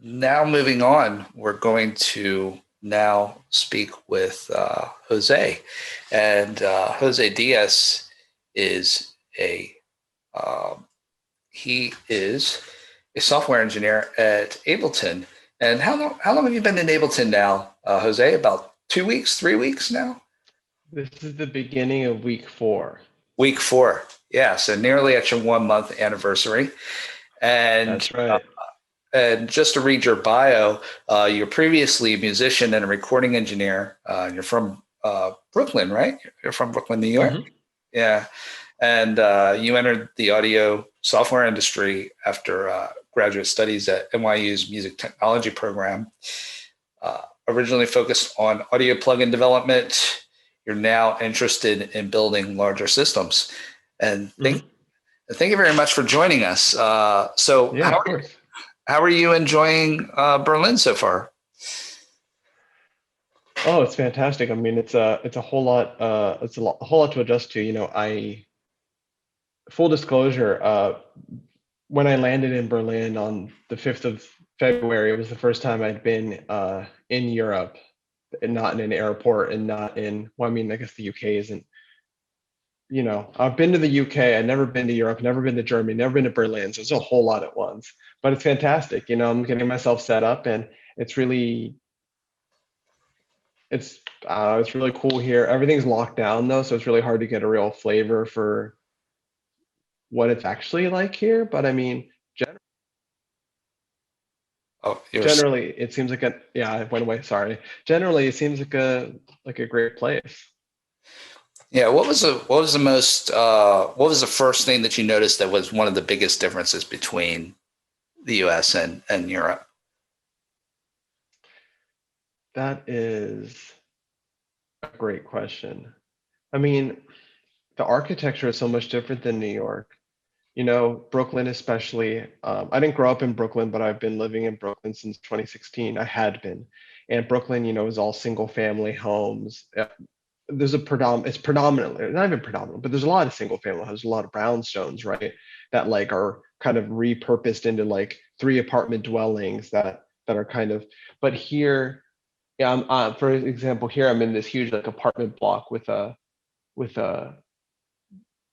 Now moving on, we're going to now speak with Jose. And Jose Diaz is a um, he is a software engineer at Ableton. And how long have you been in Ableton now, Jose? About 2 weeks, 3 weeks now? This is the beginning of week 4. Week four. Yeah, so nearly at your 1 month anniversary. And That's right. And just to read your bio, you're previously a musician and a recording engineer. You're from Brooklyn, right? You're from Brooklyn, New York. Hmm. Yeah. And you entered the audio software industry after graduate studies at NYU's music technology program. Originally focused on audio plugin development, you're now interested in building larger systems. And Hmm. thank you very much for joining us. So, Yeah, of course. how are you enjoying Berlin so far? Oh, it's fantastic. I mean, it's a whole lot a whole lot to adjust to. I full disclosure, when I landed in Berlin on the 5th of February, it was the first time I'd been in Europe and not in an airport and not in, well, I mean, I guess the UK isn't, I've been to the UK, I've never been to Europe, never been to Germany, never been to Berlin. So it's a whole lot at once, but it's fantastic. I'm getting myself set up and it's really, it's really cool here. Everything's locked down though, so it's really hard to get a real flavor for what it's actually like here. But I mean, Oh, you're generally, it seems like yeah, I went away. Sorry. Generally, it seems like a great place. Yeah, what was the first thing that you noticed that was one of the biggest differences between the US and Europe? That is a great question. I mean, the architecture is so much different than New York. Brooklyn especially. I didn't grow up in Brooklyn, but I've been living in Brooklyn since 2016. I had been, and Brooklyn, is all single family homes. It's predominantly, not even predominant, but there's a lot of single family homes, a lot of brownstones, right? That like are kind of repurposed into like 3 apartment dwellings that are kind of. But here, yeah, for example, here I'm in this huge like apartment block with a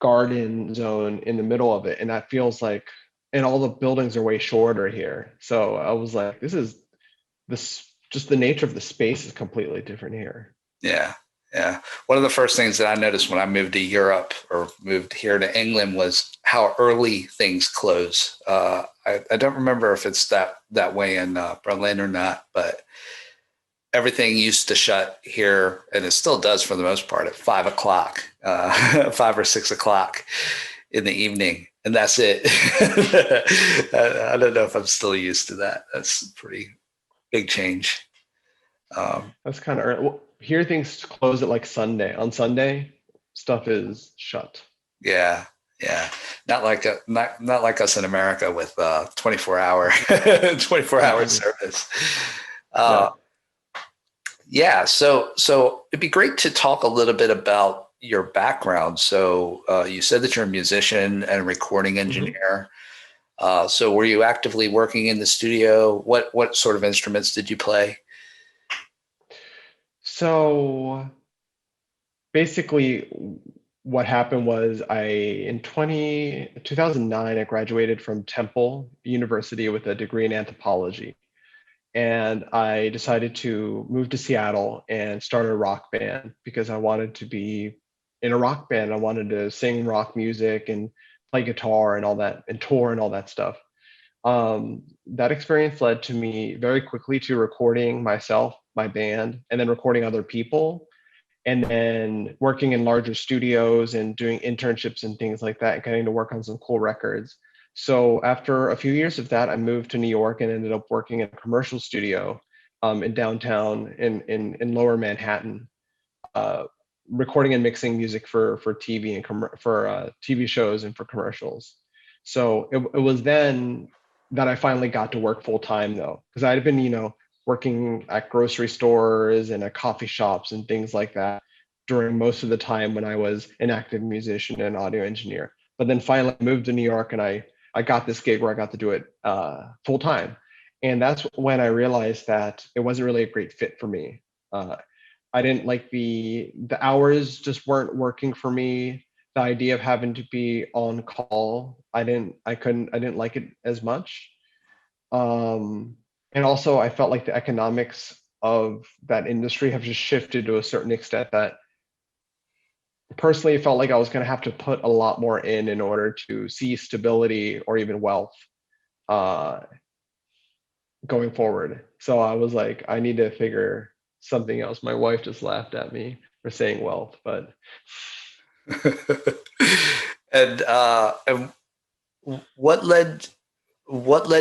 garden zone in the middle of it, and that feels like, and all the buildings are way shorter here. So I was like, this just the nature of the space is completely different here. Yeah, yeah. One of the first things that I noticed when I moved to Europe or moved here to England was how early things close. I don't remember if it's that way in Berlin or not, but everything used to shut here, and it still does for the most part at 5 o'clock, 5 or 6 o'clock in the evening, and that's it. I don't know if I'm still used to that. That's a pretty big change. Um, That's kind of early. Well, here things close at like Sunday. On Sunday, stuff is shut. yeah, yeah, not like us in America with 24 hour 24 hour Mhm. service. Uh, Yeah. Yeah, so it'd be great to talk a little bit about your background. So you said that you're a musician and a recording Hmm. engineer. So were you actively working in the studio? What sort of instruments did you play? So basically, what happened was in 2009, I graduated from Temple University with a degree in anthropology. And I decided to move to Seattle and start a rock band because I wanted to be in a rock band. I wanted to sing rock music and play guitar and all that and tour and all that stuff. That experience led to me very quickly to recording myself, my band, and then recording other people, and then working in larger studios and doing internships and things like that, and getting to work on some cool records. So after a few years of that, I moved to New York and ended up working in a commercial studio in downtown in Lower Manhattan, uh, recording and mixing music for TV and for TV shows and for commercials. So it was then that I finally got to work full time though, because I had been, working at grocery stores and at coffee shops and things like that during most of the time when I was an active musician and audio engineer. But then finally I moved to New York and I got this gig where I got to do it full time. And that's when I realized that it wasn't really a great fit for me. Uh, I didn't like the hours just weren't working for me. The idea of having to be on call, I didn't like it as much. And also I felt like the economics of that industry have just shifted to a certain extent that personally it felt like I was going to have to put a lot more in order to see stability or even wealth uh, going forward. So I was like, I need to figure something else. My wife just laughed at me for saying wealth, but And what led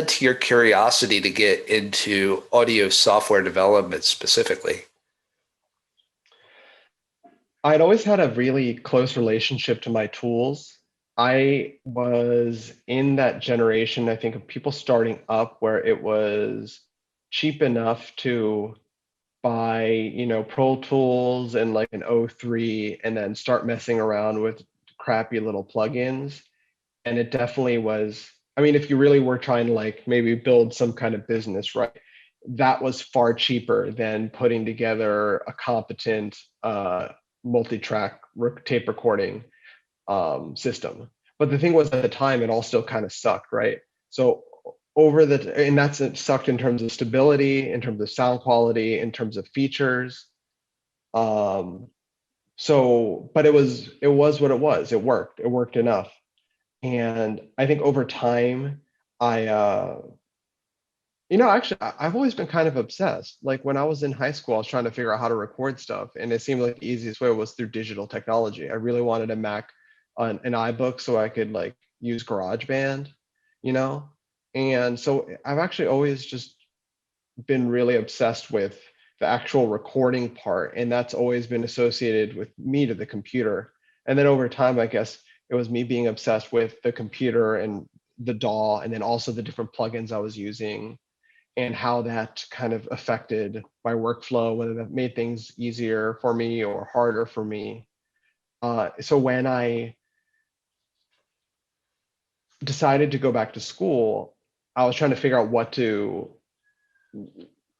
to your curiosity to get into audio software development specifically? I'd always had a really close relationship to my tools. I was in that generation, I think, of people starting up where it was cheap enough to buy, Pro Tools and like an O3 and then start messing around with crappy little plugins. And it definitely was, I mean, if you really were trying to like maybe build some kind of business, right? That was far cheaper than putting together a competent multi-track tape recording system. But the thing was, at the time, it all still kind of sucked, right? So and that's it sucked in terms of stability, in terms of sound quality, in terms of features. Um, but it was what it was. It worked. It worked enough. And I think over time, I actually, I've always been kind of obsessed. Like when I was in high school, I was trying to figure out how to record stuff, and it seemed like the easiest way was through digital technology. I really wanted a Mac, an iBook, so I could like use GarageBand, you know. And so I've actually always just been really obsessed with the actual recording part, and that's always been associated with me to the computer. And then over time, I guess it was me being obsessed with the computer and the DAW, and then also the different plugins I was using and how that kind of affected my workflow, whether that made things easier for me or harder for me. So when I decided to go back to school, I was trying to figure out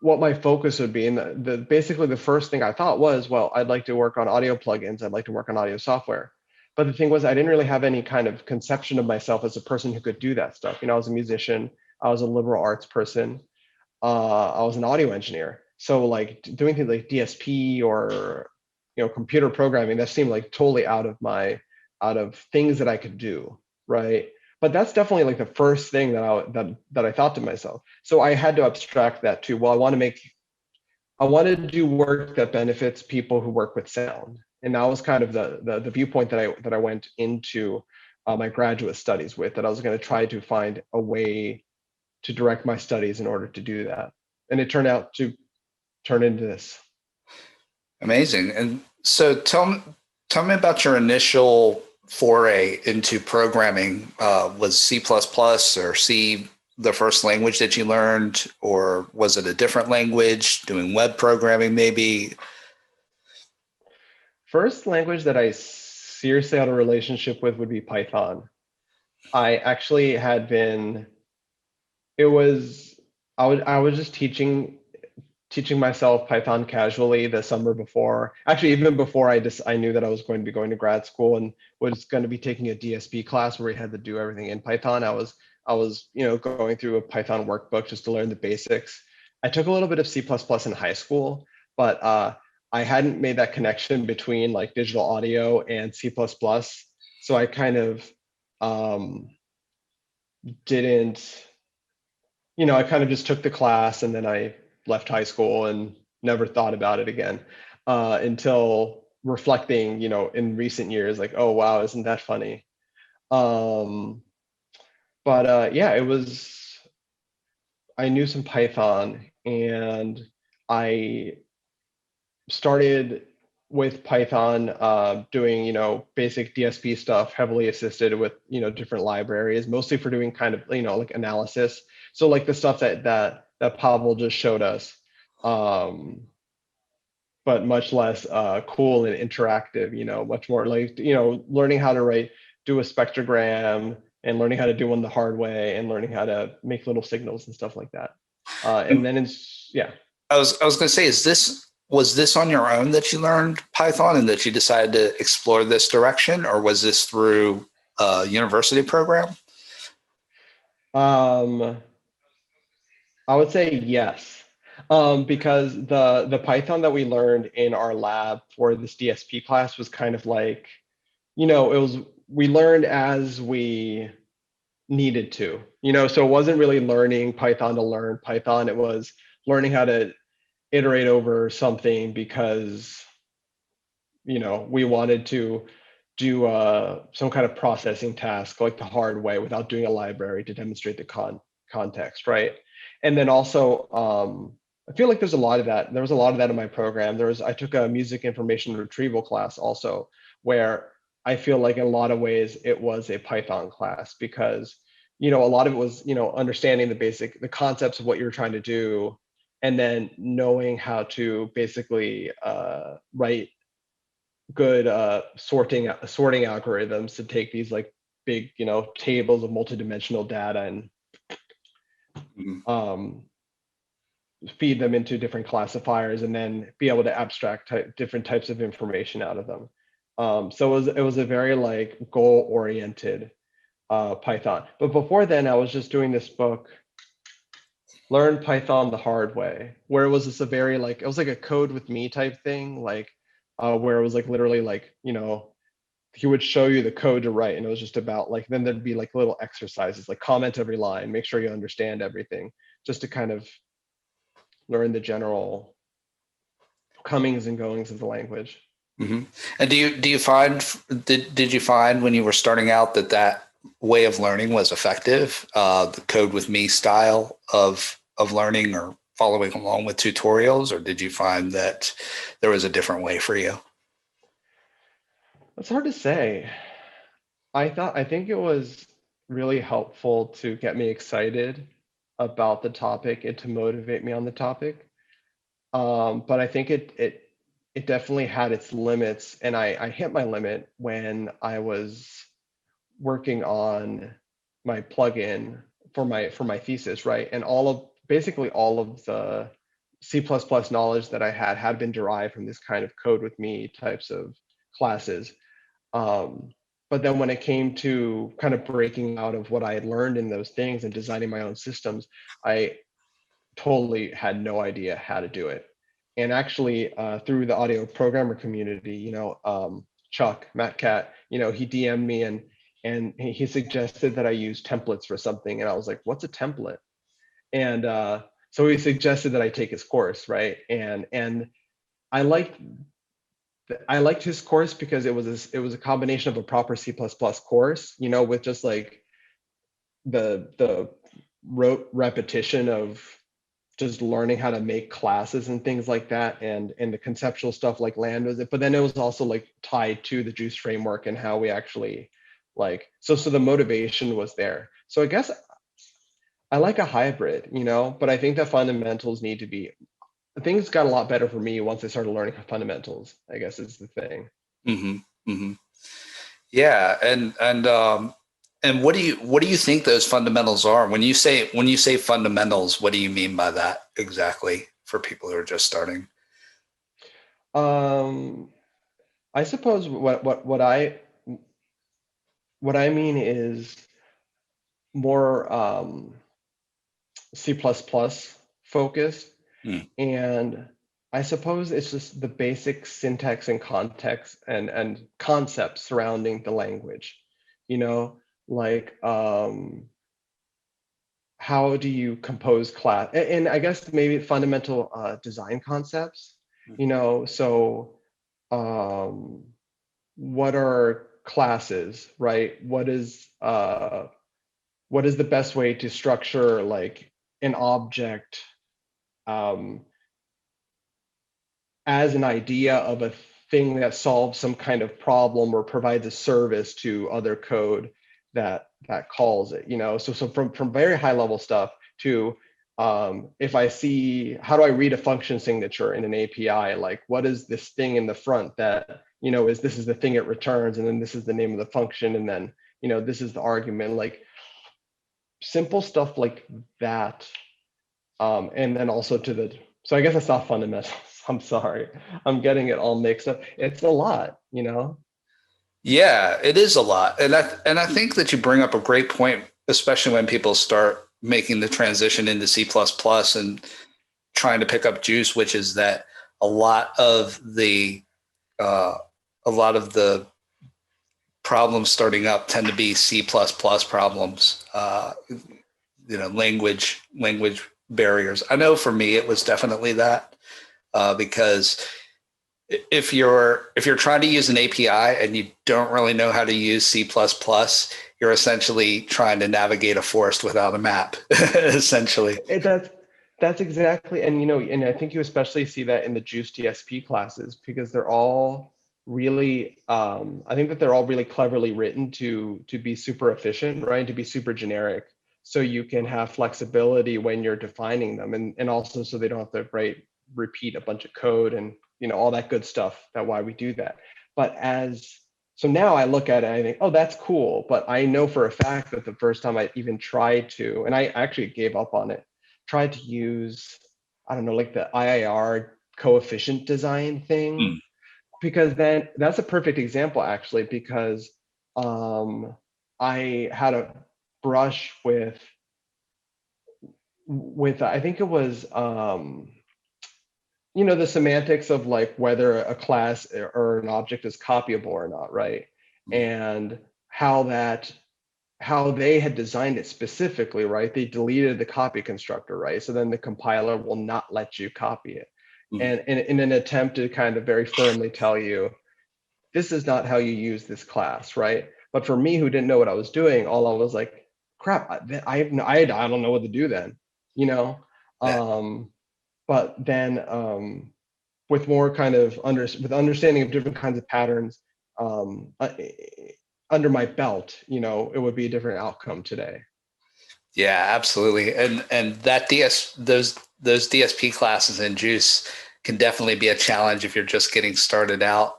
what my focus would be. And basically the first thing I thought was, well, I'd like to work on audio plugins. I'd like to work on audio software. But the thing was, I didn't really have any kind of conception of myself as a person who could do that stuff. I was a musician. I was a liberal arts person. I was an audio engineer. So like doing things like DSP or computer programming, that seemed like totally out of things that I could do, right? But that's definitely like the first thing that I thought to myself. So I had to abstract that too. Well, I want to do work that benefits people who work with sound, and that was kind of the viewpoint that I went into my graduate studies with. That I was going to try to find a way to direct my studies in order to do that. And it turned out to turn into this. Amazing. And so tell me about your initial foray into programming. Was C++ or C the first language that you learned, or was it a different language, doing web programming maybe? First language that I seriously had a relationship with would be Python. I actually had been, it was, I was just teaching myself Python casually the summer before. Actually, even before I knew that I was going to be going to grad school and was going to be taking a DSP class where we had to do everything in Python. I was going through a Python workbook just to learn the basics. I took a little bit of C++ in high school, but I hadn't made that connection between like digital audio and C++. So I kind of um, didn't I kind of just took the class and then I left high school and never thought about it again until reflecting, in recent years, like, oh, wow, isn't that funny? Um, but yeah, I knew some Python and I started with Python doing, basic DSP stuff, heavily assisted with, different libraries, mostly for doing kind of, like analysis. So like the stuff that Pavel just showed us, um, but much less cool and interactive, much more like, learning how to do a spectrogram and learning how to do one the hard way and learning how to make little signals and stuff like that. And then it's, yeah. I was going to say, was this on your own that you learned Python and that you decided to explore this direction, or was this through a university program? Um, I would say yes, because the Python that we learned in our lab for this DSP class was kind of like, it was, we learned as we needed to, so it wasn't really learning Python to learn Python. It was learning how to iterate over something because, we wanted to do some kind of processing task like the hard way without doing a library to demonstrate the context, right? And then also, I feel like there's a lot of that. There was a lot of that in my program. I took a music information retrieval class also, where I feel like in a lot of ways it was a Python class because, a lot of it was, understanding the concepts of what you're trying to do, and then knowing how to basically write good sorting algorithms to take these like big, tables of multidimensional data and Mhm. um, feed them into different classifiers and then be able to abstract different types of information out of them. So it was a very like goal oriented Python. But before then, I was just doing this book, Learn Python the Hard Way, where it was just a very like, it was like a code with me type thing, like where it was like literally like, he would show you the code to write, and it was just about like, then there'd be like little exercises like comment every line, make sure you understand everything, just to kind of learn the general comings and goings of the language. Hmm. And did you find when you were starting out that way of learning was effective? The code with me style of learning, or following along with tutorials, or did you find that there was a different way for you? It's hard to say. I think it was really helpful to get me excited about the topic and to motivate me on the topic. But I think it definitely had its limits, and I hit my limit when I was working on my plugin for my thesis, right? And basically all of the C++ knowledge that I had been derived from this kind of code with me types of classes. Um, but then when it came to kind of breaking out of what I had learned in those things and designing my own systems, I totally had no idea how to do it. And actually, through the audio programmer community, Matt Cat, he DM'd me and he suggested that I use templates for something, and I was like, "What's a template?" And so he suggested that I take his course, right? And I liked I liked his course because it was a combination of a proper C++ course, with just like the rote repetition of just learning how to make classes and things like that, and the conceptual stuff like lambdas. But then it was also like tied to the juice framework and how we actually like, so the motivation was there. So I guess I like a hybrid, but I think that fundamentals need to be, things got a lot better for me once I started learning fundamentals, I guess is the thing. Hmm. Hmm. Yeah, and what do you think those fundamentals are? When you say fundamentals, what do you mean by that exactly for people who are just starting? um I suppose what I mean is more C++ focused. Hmm. And I suppose it's just the basic syntax and context and concepts surrounding the language, like how do you compose class, and I guess maybe fundamental design concepts, so um, what are classes, right? What is the best way to structure like an object um, as an idea of a thing that solves some kind of problem or provides a service to other code that calls it, so from very high level stuff to if I see, how do I read a function signature in an API, like what is this thing in the front that, this is the thing it returns, and then this is the name of the function, and then this is the argument, like simple stuff like that. And then also to the, so I guess it's not fundamentals. I'm sorry. I'm getting it all mixed up. It's a lot, you know? Yeah, it is a lot. And I think that you bring up a great point, especially when people start making the transition into C++ and trying to pick up juice, which is that a lot of the uh, a lot of the problems starting up tend to be C++ problems. Language barriers. I know for me it was definitely that because if you're trying to use an API and you don't really know how to use C++, you're essentially trying to navigate a forest without a map, essentially. That's exactly, and you know, and I think you especially see that in the Juice DSP classes because they're all really, I think that they're all really cleverly written to be super efficient, right? To be super generic, so you can have flexibility when you're defining them, and also so they don't have to repeat a bunch of code and you know all that good stuff. That why we do that. But as so now I look at it and I think, oh, that's cool. But I know for a fact that the first time I even tried to, and I actually gave up on it, tried to use, I don't know, like the IIR coefficient design thing, Hmm. because then that's a perfect example actually, because um, I had a brush with I think it was you know the semantics of like whether a class or an object is copyable or not, right? And how that how they had designed it specifically, right? They deleted the copy constructor, right? So then the compiler will not let you copy it. Hmm. And in an attempt to kind of very firmly tell you, this is not how you use this class, right? But for me, who didn't know what I was doing, all I was like, crap, I don't know what to do then, you know? Yeah. Um, but then with more kind of with understanding of different kinds of patterns um, uh, under my belt, you know, it would be a different outcome today. Yeah, absolutely. And that those DSP classes in Juice can definitely be a challenge if you're just getting started out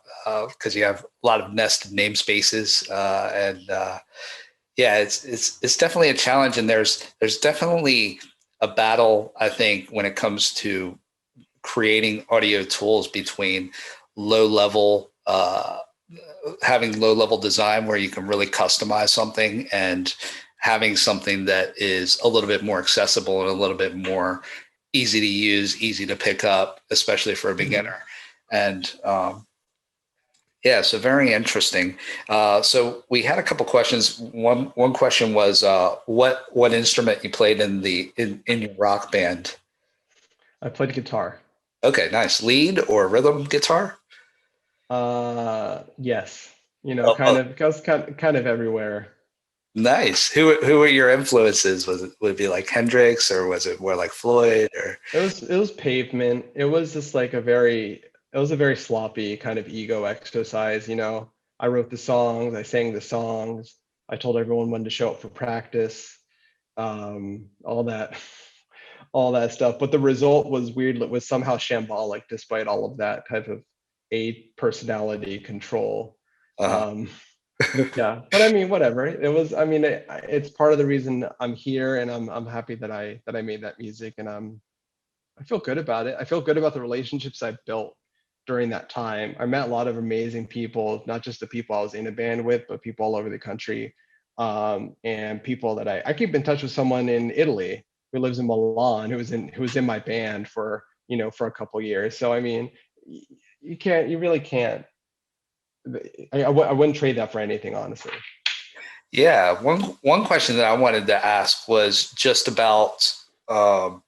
because you have a lot of nested namespaces and yeah, it's definitely a challenge. And there's definitely a battle, I think, when it comes to creating audio tools between low level having low level design where you can really customize something and having something that is a little bit more accessible and a little bit more easy to use, easy to pick up, especially for a Mhm. beginner. And yeah, so very interesting. So we had a couple questions. One question was what instrument you played in your rock band? I played guitar. Okay, nice. Lead or rhythm guitar? Yes, you know, Oh, kind oh, of goes kind of everywhere. nice. Who were your influences? Would it be like Hendrix or was it more like Floyd or It was pavement. It was just like it was a very sloppy kind of ego exercise, you know. I wrote the songs, I sang the songs, I told everyone when to show up for practice, all that, all that stuff. But the result was weird, it was somehow shambolic despite all of that type of a personality control. uh Um, yeah, but I mean, whatever. It was, I mean, it's part of the reason I'm here, and I'm happy that I made that music, and I feel good about it. I feel good about the relationships I built during that time. I met a lot of amazing people, not just the people I was in a band with, but people all over the country. And people that I keep in touch with someone in Italy who lives in Milan who was in my band for, you know, for a couple years. So I mean, you really can't. I wouldn't trade that for anything, honestly. yeah, one question that I wanted to ask was just about um,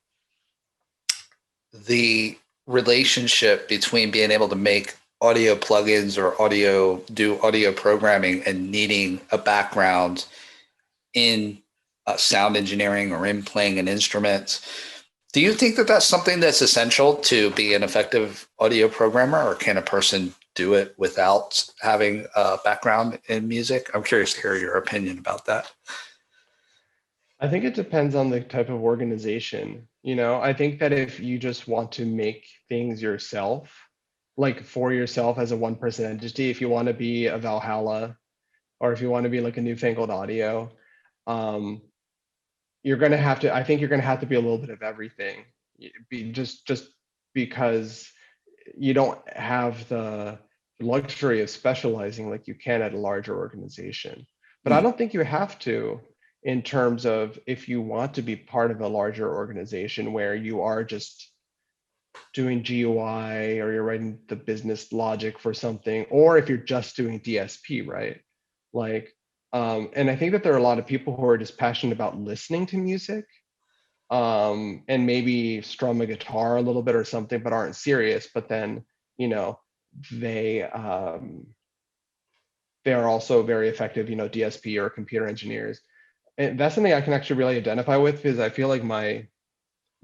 the relationship between being able to make audio plugins or audio programming and needing a background in sound engineering or in playing an instrument. Do you think that that's something that's essential to be an effective audio programmer, or can a person do it without having a background in music? I'm curious to hear your opinion about that. I think it depends on the type of organization. You know, I think that if you just want to make things yourself, like for yourself as a one person entity, if you want to be a Valhalla or if you want to be like a Newfangled Audio, um, you're going to have to, I think you're going to have to be a little bit of everything. Just because you don't have the luxury of specializing like you can at a larger organization. But I Mm, don't think you have to, in terms of if you want to be part of a larger organization where you are just doing GUI or you're writing the business logic for something, or if you're just doing DSP, right? Like, and I think that there are a lot of people who are just passionate about listening to music, and maybe strum a guitar a little bit or something, but aren't serious. But then, you know, they they are also very effective, DSP or computer engineers. And that's something I can actually really identify with, because I feel like my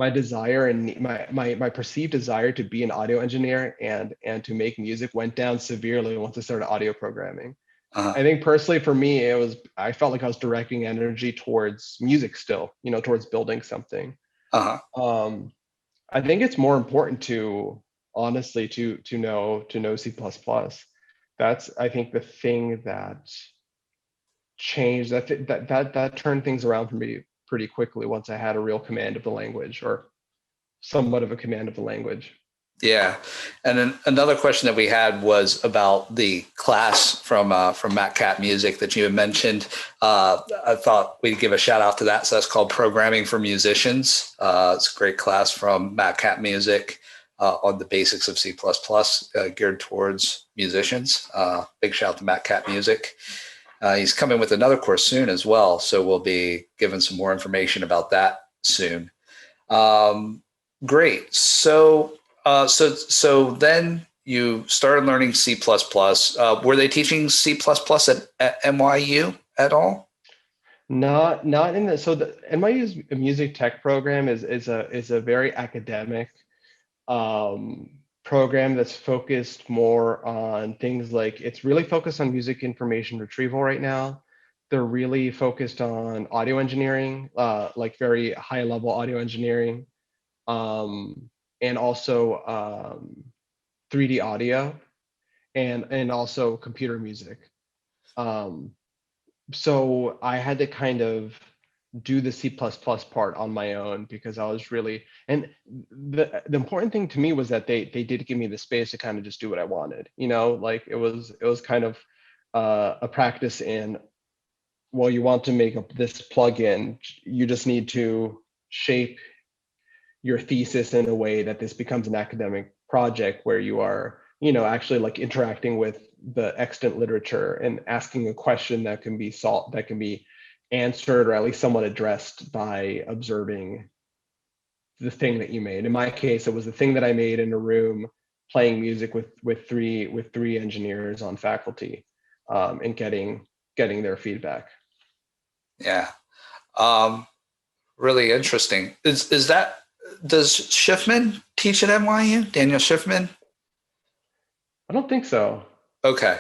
desire and my perceived desire to be an audio engineer and to make music went down severely once I started audio programming. uh-huh, I think personally for me, I felt like I was directing energy towards music still, towards building something. uh-huh. Um, I think it's more important to honestly to know C++. That's, I think, the thing that changed that turned things around for me pretty quickly once I had a real command of the language, or somewhat of a command of the language. Yeah, and then another question that we had was about the class from Matt Cat Music that you had mentioned. I thought we'd give a shout out to that. So that's called Programming for Musicians. It's a great class from Matt Cat Music on the basics of C++, geared towards musicians. Big shout out to Matt Cat Music. He's coming with another course soon as well, so we'll be giving some more information about that soon. Um, Great. So then you started learning C++. Were they teaching C++ at NYU at all? Not in the, so the NYU's music tech program is a very academic um, program that's focused more on things like, it's really focused on music information retrieval right now. They're really focused on audio engineering, like very high level audio engineering, um, and also 3D audio, and also computer music. Um, so I had to kind of do the C++ part on my own, because I was really, and the important thing to me was that they did give me the space to kind of just do what I wanted, like it was kind of a practice in, well, you want to make this plugin, you just need to shape your thesis in a way that this becomes an academic project where you are, actually like interacting with the extant literature and asking a question that can be solved, that can be answered or at least somewhat addressed by observing the thing that you made. In my case, it was the thing that I made in a room playing music with three engineers on faculty, and getting their feedback. Yeah. Um, Really interesting. Is that does Schiffman teach at NYU? Daniel Schiffman? I don't think so. Okay.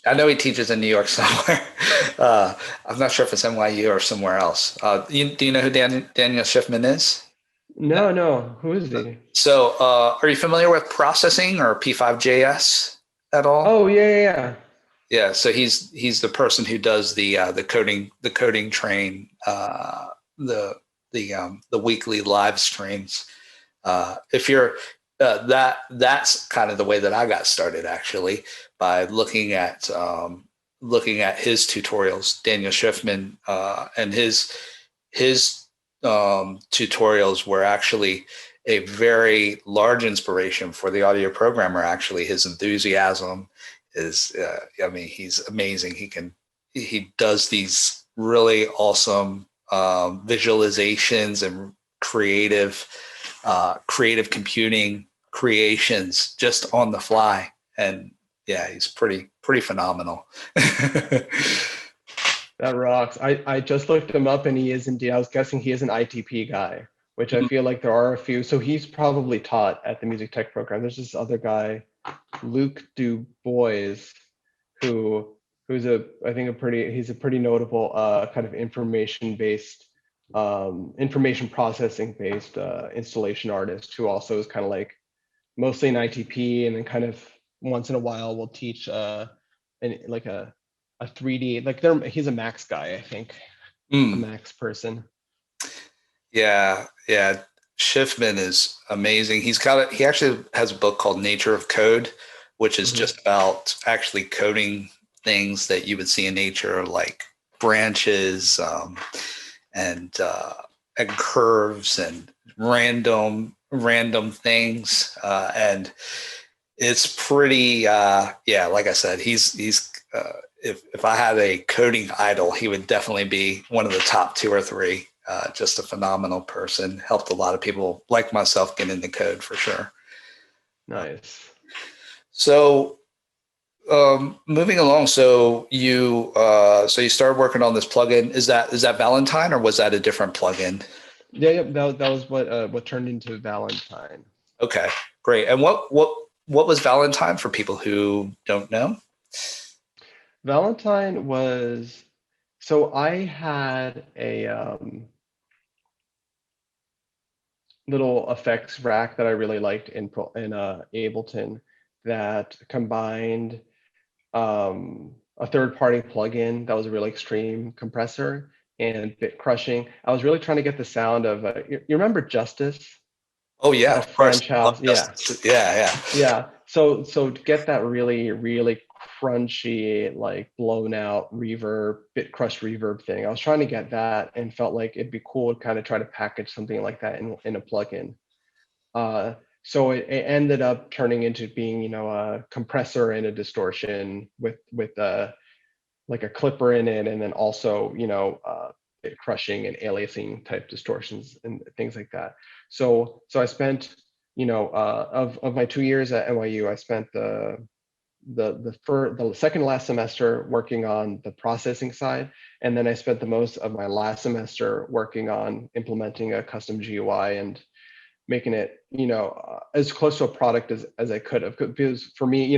I know he teaches in New York somewhere. I'm not sure if it's NYU or somewhere else. Do you know who Daniel Schiffman is? No, no. Who is he? So, are you familiar with processing or P5JS at all? Oh, yeah, yeah, yeah. Yeah, so he's the person who does the coding train, the weekly live streams. If you're that's kind of the way that I got started, actually, by looking at his tutorials. Daniel Schiffman, and his tutorials were actually a very large inspiration for the audio programmer. Actually, his enthusiasm is, I mean, he's amazing. He does these really awesome visualizations and creative computing creations just on the fly. And yeah, he's pretty phenomenal. That rocks. I just looked him up, and he is indeed, I was guessing he is an ITP guy, which I feel like there are a few. So he's probably taught at the music tech program. There's this other guy, Luke Dubois, who who's I think he's a pretty notable kind of information processing based installation artist, who also is kind of like mostly an ITP, and then kind of once in a while will teach like a 3D, like he's a Max guy, I think, a Mm. Max person. Yeah, yeah. Schiffman is amazing. He actually has a book called Nature of Code, which is Hmm. just about actually coding things that you would see in nature, like branches, and and curves and random things. And it's pretty yeah, like I said, he's if I had a coding idol, he would definitely be one of the top two or three. Just a phenomenal person. Helped a lot of people like myself get into code for sure. Nice. So moving along, so you started working on this plugin. Is that Valentine or was that a different plugin? Yeah, yeah, that was what turned into Valentine. Okay, great. And what was Valentine for people who don't know? Valentine was, so I had a little effects rack that I really liked in Ableton that combined a third-party plugin that was a really extreme compressor and bit crushing. I was really trying to get the sound of you remember Justice, Oh yeah, that of course. French Love house? Yeah, Justice. Yeah, yeah. yeah. So to get that really crunchy, like blown out reverb, bit crush reverb thing, I was trying to get that and felt like it'd be cool to kind of try to package something like that in a plugin. Uh, so it ended up turning into being, a compressor and a distortion with like a clipper in it, and then also, bit crushing and aliasing type distortions and things like that. So I spent, of my 2 years at NYU, I spent the second last semester working on the processing side, and then I spent the most of my last semester working on implementing a custom GUI and making it, as close to a product as I could have. Because for me,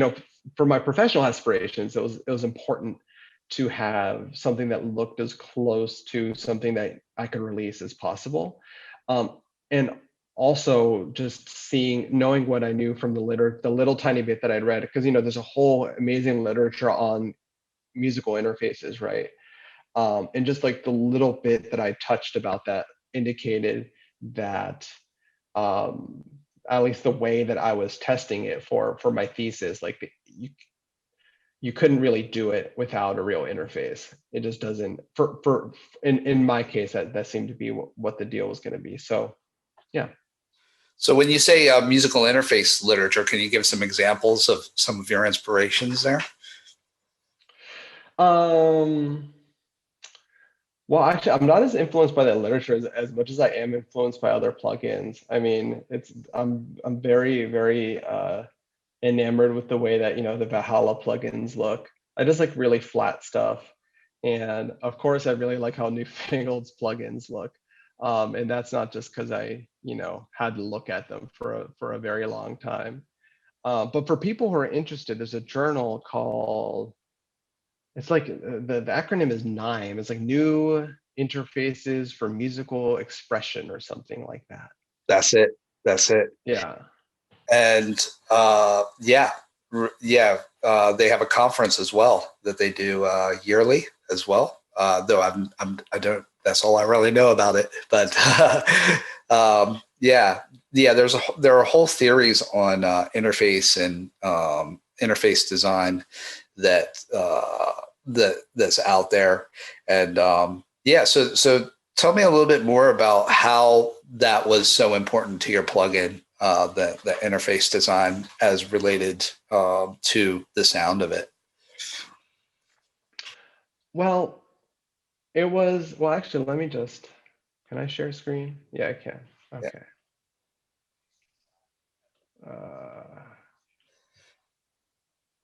for my professional aspirations, it was important to have something that looked as close to something that I could release as possible. And also just knowing what I knew from the little tiny bit that I'd read, because there's a whole amazing literature on musical interfaces, right? And just like the little bit that I touched about that indicated that, um, at least the way that I was testing it for my thesis, like you couldn't really do it without a real interface. It just doesn't, for in my case, that seemed to be what the deal was going to be. So yeah. So when you say musical interface literature, can you give some examples of some of your inspirations there? Um, well, actually, I'm not as influenced by that literature as much as I am influenced by other plugins. I mean, I'm very enamored with the way that, the Valhalla plugins look. I just like really flat stuff. And of course, I really like how Newfangled's plugins look. And that's not just because I, had to look at them for a very long time. But for people who are interested, there's a journal called, it's like the acronym is NIME. It's like New Interfaces for Musical Expression or something like that. That's it. That's it. Yeah. And yeah, yeah, they have a conference as well that they do yearly as well. Though I don't. That's all I really know about it. But yeah, yeah. There are whole theories on interface and interface design that's out there, and yeah. So tell me a little bit more about how that was so important to your plugin, the interface design as related to the sound of it. Well, well, actually, let me just, can I share screen? Yeah, I can. Yeah. Okay. Uh,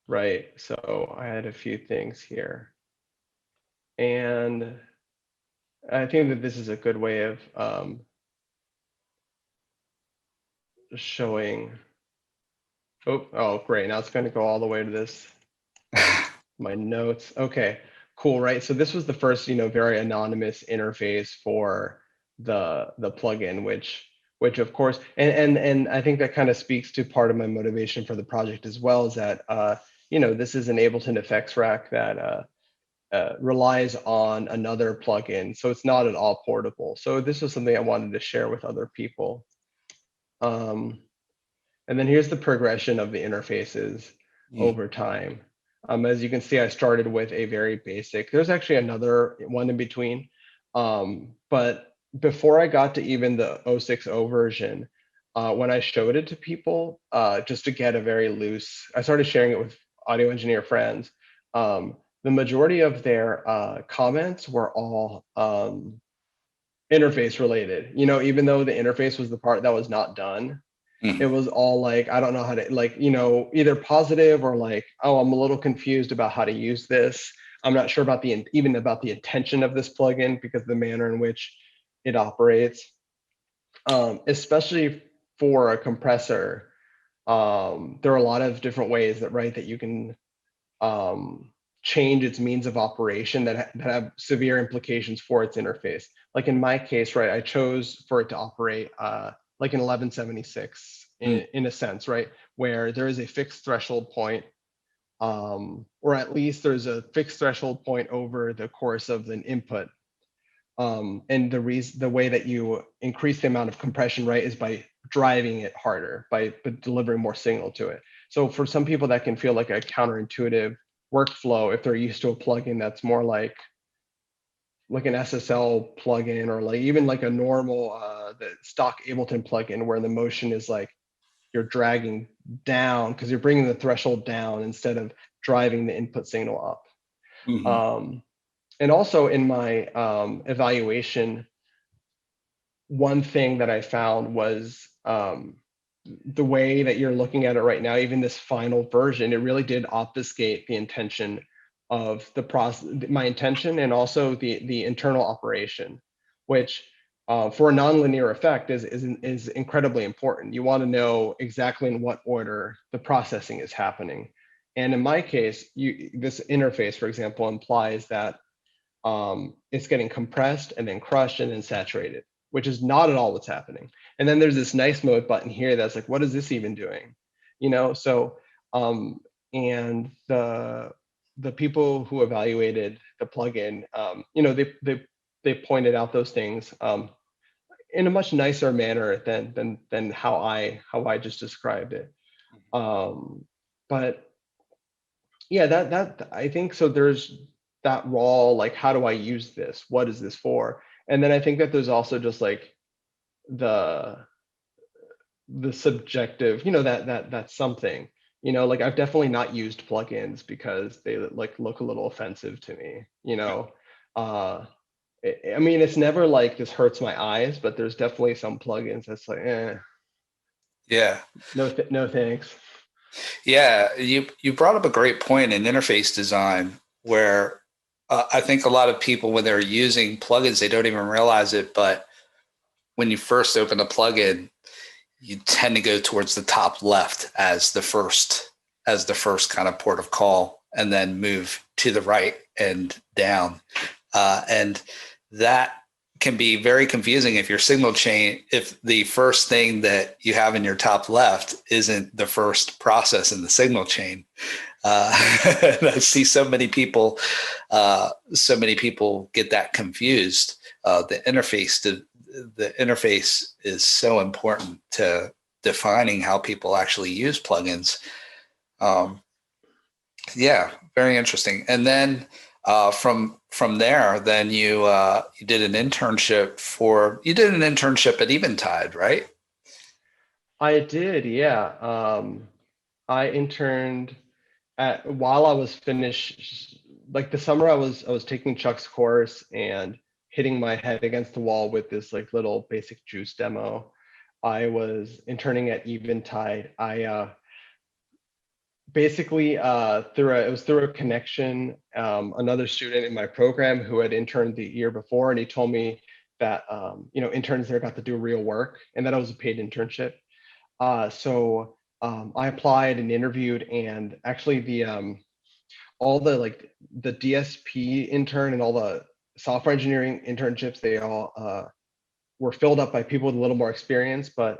right. So I had a few things here. And I think that this is a good way of showing. Oh, great. Now it's going to go all the way to this, my notes. Okay, cool. Right. So this was the first, very anonymous interface for the plugin, which of course, and I think that kind of speaks to part of my motivation for the project as well, is that this is an Ableton effects rack that relies on another plugin, so it's not at all portable. So this was something I wanted to share with other people. And then here's the progression of the interfaces Mm. over time. As you can see, I started with a very basic. There's actually another one in between. But before I got to even the 060 version, when I showed it to people, just to get a very loose, I started sharing it with audio engineer friends. The majority of their comments were all interface related. Even though the interface was the part that was not done, it Mm. was all like, I don't know how to, like, either positive or like, oh, I'm a little confused about how to use this. I'm not sure about even about the intention of this plugin because of the manner in which it operates. Especially for a compressor, there are a lot of different ways that you can um, change its means of operation that have severe implications for its interface. Like in my case, right, I chose for it to operate like an 1176 Mm. in a sense, right, where there is a fixed threshold point, or at least there's a fixed threshold point over the course of an input. And the way that you increase the amount of compression, right, is by driving it harder, by delivering more signal to it. So for some people, that can feel like a counterintuitive workflow if they're used to a plugin that's more like an SSL plugin, or like even like a normal the stock Ableton plugin, where the motion is like you're dragging down because you're bringing the threshold down instead of driving the input signal up. Mhm. And also in my evaluation, one thing that I found was the way that you're looking at it right now, even this final version, it really did obfuscate the intention of the process, my intention, and also the internal operation, which for a nonlinear effect is incredibly important. You want to know exactly in what order the processing is happening. And in my case, this interface, for example, implies that it's getting compressed and then crushed and then saturated, which is not at all what's happening. And then there's this nice mode button here that's like, what is this even doing? So and the people who evaluated the plugin, they pointed out those things in a much nicer manner than how I just described it. But yeah, that I think so. There's that raw, like, how do I use this? What is this for? And then I think that there's also just like the subjective, that's something, like I've definitely not used plugins because they like look a little offensive to me, uh I mean, it's never like this hurts my eyes, but there's definitely some plugins that's like, Yeah. no thanks. Yeah. You brought up a great point in interface design where I think a lot of people, when they're using plugins, they don't even realize it. But when you first open a plugin, you tend to go towards the top left as the first kind of port of call, and then move to the right and down. And that can be very confusing if your signal chain, if the first thing that you have in your top left isn't the first process in the signal chain. I see so many people get that confused. The interface is so important to defining how people actually use plugins. Um, yeah, very interesting. And then from there, then you did an internship at Eventide, right? I did, yeah. I interned while I was finished, like the summer I was taking Chuck's course and hitting my head against the wall with this like little basic juice demo. I was interning at Eventide. I basically it was through a connection, another student in my program who had interned the year before, and he told me that interns there got to do real work and that it was a paid internship. So I applied and interviewed, and actually all the like the DSP intern and all the software engineering internships, they all were filled up by people with a little more experience. But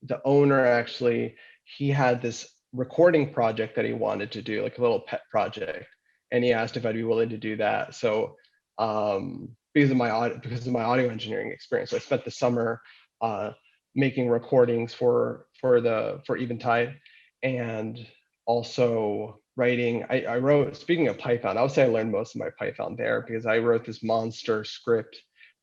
the owner actually, he had this recording project that he wanted to do, like a little pet project, and he asked if I'd be willing to do that. So because of my audio engineering experience, so I spent the summer making recordings for Eventide, and also writing. I wrote, speaking of Python, I would say I learned most of my Python there, because I wrote this monster script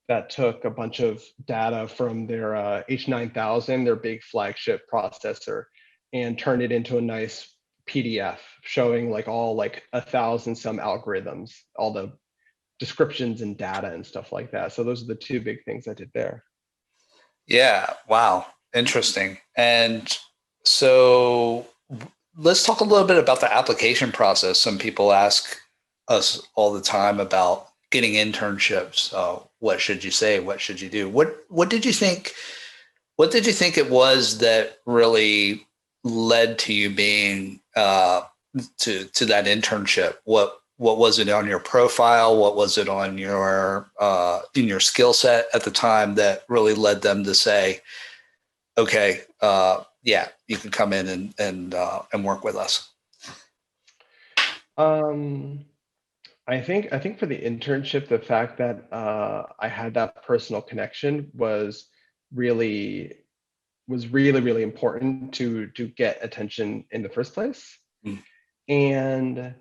that took a bunch of data from their H9000, their big flagship processor, and turned it into a nice PDF showing like all like 1,000 some algorithms, all the descriptions and data and stuff like that. So those are the two big things I did there. Yeah. Wow. Interesting. And so let's talk a little bit about the application process. Some people ask us all the time about getting internships. What should you say? What should you do? What did you think? What did you think it was that really led to you being to that internship? What was it on your profile? What was it on your in your skill set at the time that really led them to say, okay, yeah, you can come in and work with us? I think for the internship, the fact that I had that personal connection really really important to get attention in the first place. Mm. And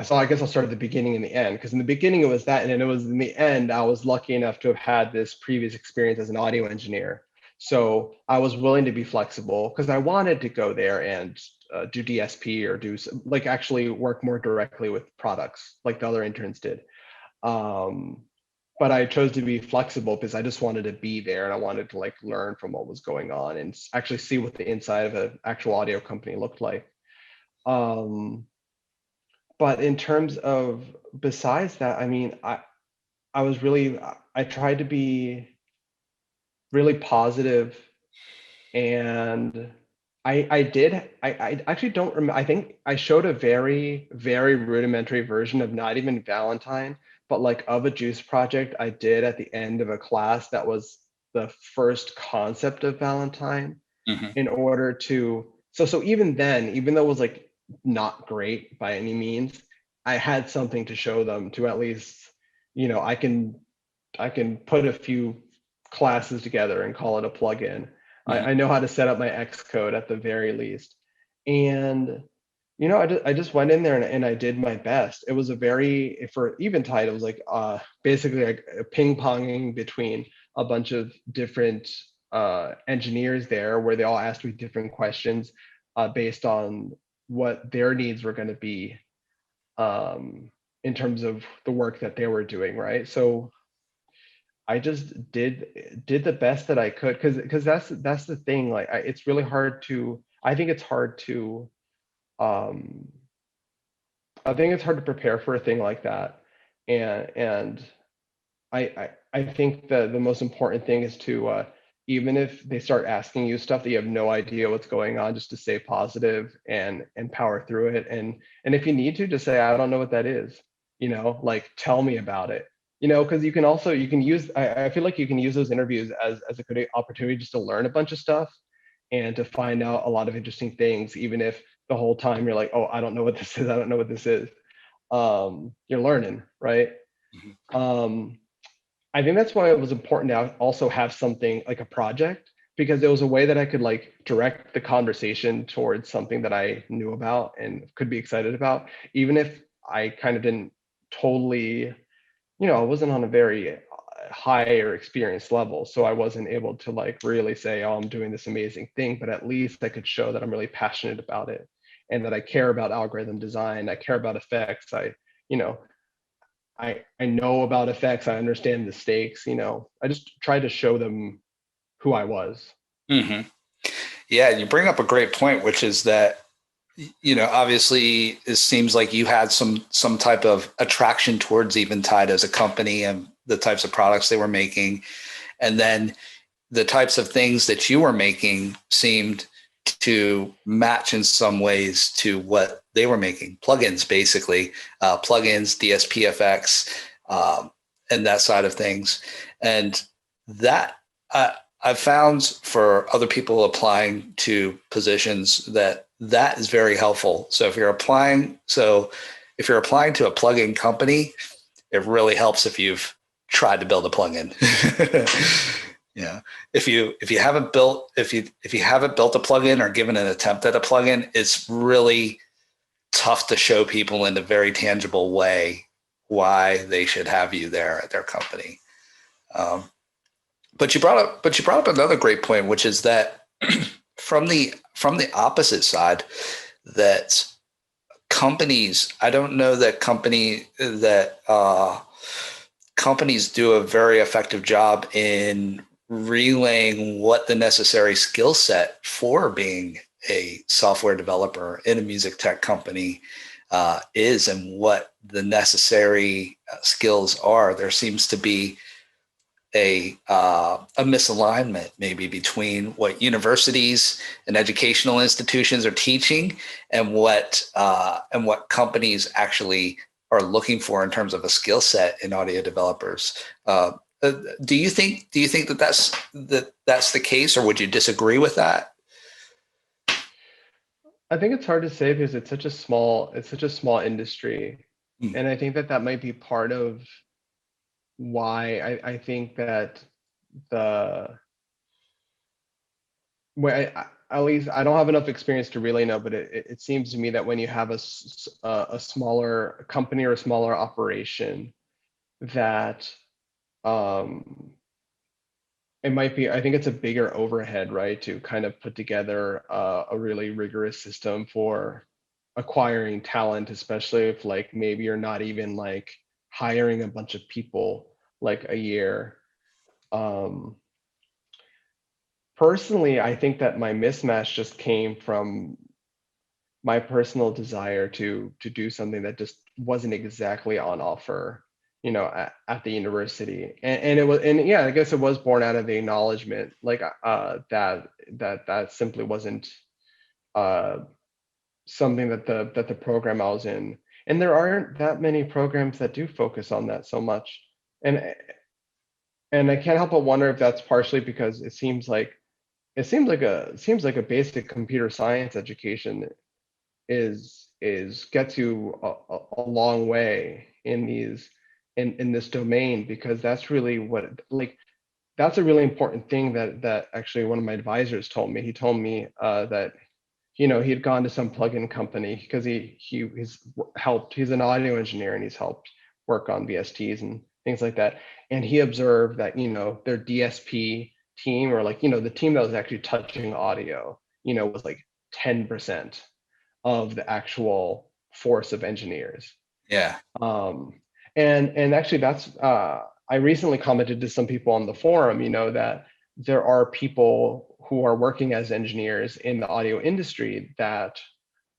so I guess I'll start at the beginning and the end, because in the beginning it was that, and then it was in the end I was lucky enough to have had this previous experience as an audio engineer. So I was willing to be flexible because I wanted to go there and do DSP or do like actually work more directly with products like the other interns did. But I chose to be flexible because I just wanted to be there, and I wanted to like learn from what was going on and actually see what the inside of an actual audio company looked like. But in terms of besides that, I mean, I was really, I tried to be really positive, and I actually don't remember. I think I showed a very rudimentary version of not even Valentine, but like of a juice project I did at the end of a class that was the first concept of Valentine, Mm-hmm. in order to, so even then, even though it was like not great by any means, I had something to show them to at least, I can put a few classes together and call it a plugin. Mm-hmm. I know how to set up my Xcode at the very least. And I just went in there and I did my best. It was a very, for Eventide, it was like basically like a ping-ponging between a bunch of different engineers there, where they all asked me different questions based on what their needs were going to be in terms of the work that they were doing, right? So I just did the best that I could, because that's the thing. Like it's really hard to. Um, I think it's hard to prepare for a thing like that, and I think the most important thing is to even if they start asking you stuff that you have no idea what's going on, just to stay positive and power through it. And if you need to, just say, I don't know what that is. Like tell me about it. Because you can use, I feel like you can use those interviews as a good opportunity just to learn a bunch of stuff and to find out a lot of interesting things, even if the whole time you're like, oh, I don't know what this is. I don't know what this is. You're learning, right? Mm-hmm. I think that's why it was important to also have something like a project, because it was a way that I could like direct the conversation towards something that I knew about and could be excited about, even if I kind of didn't totally, I wasn't on a very high or experienced level. So I wasn't able to like really say, oh, I'm doing this amazing thing, but at least I could show that I'm really passionate about it and that I care about algorithm design. I care about effects. You know, I know about effects. I understand the stakes. I just tried to show them who I was. Mm-hmm. Yeah, you bring up a great point, which is that obviously it seems like you had some type of attraction towards Eventide as a company and the types of products they were making, and then the types of things that you were making seemed to match in some ways to what they were making. Plugins, basically, plugins, DSPFX, and that side of things. And that I've found for other people applying to positions that is very helpful. So if you're applying, if you're applying to a plugin company, it really helps if you've tried to build a plugin. Yeah. If you haven't built a plugin or given an attempt at a plugin, it's really tough to show people in a very tangible way why they should have you there at their company. But you brought up another great point, which is that from the opposite side, that companies, I don't know that companies do a very effective job in relaying what the necessary skill set for being a software developer in a music tech company is, and what the necessary skills are. There seems to be a misalignment maybe between what universities and educational institutions are teaching and what companies actually are looking for in terms of a skill set in audio developers. Do you think that that's the case, or would you disagree with that? I think it's hard to say because it's such a small industry. Mm. And I think that might be part of why I think that the way at least I don't have enough experience to really know, but it seems to me that when you have a smaller company or a smaller operation, that um, it might be, I think it's a bigger overhead, right, to kind of put together a really rigorous system for acquiring talent, especially if like maybe you're not even like hiring a bunch of people like a year. Um, Personally, I think that my mismatch just came from my personal desire to do something that just wasn't exactly on offer, at the university. And it was, and yeah, I guess it was born out of the acknowledgement, like that simply wasn't uh something that the program I was in. And there aren't that many programs that do focus on that so much. And I can't help but wonder if that's partially because it seems like a basic computer science education is gets you a long way in in this domain, because that's really what, like, that's a really important thing that actually one of my advisors told me. He told me that he had gone to some plugin company because he's an audio engineer and he's helped work on VSTs and things like that. And he observed that their DSP team, or like the team that was actually touching audio, was like 10% of the actual force of engineers. Yeah. And actually that's I recently commented to some people on the forum, that there are people who are working as engineers in the audio industry that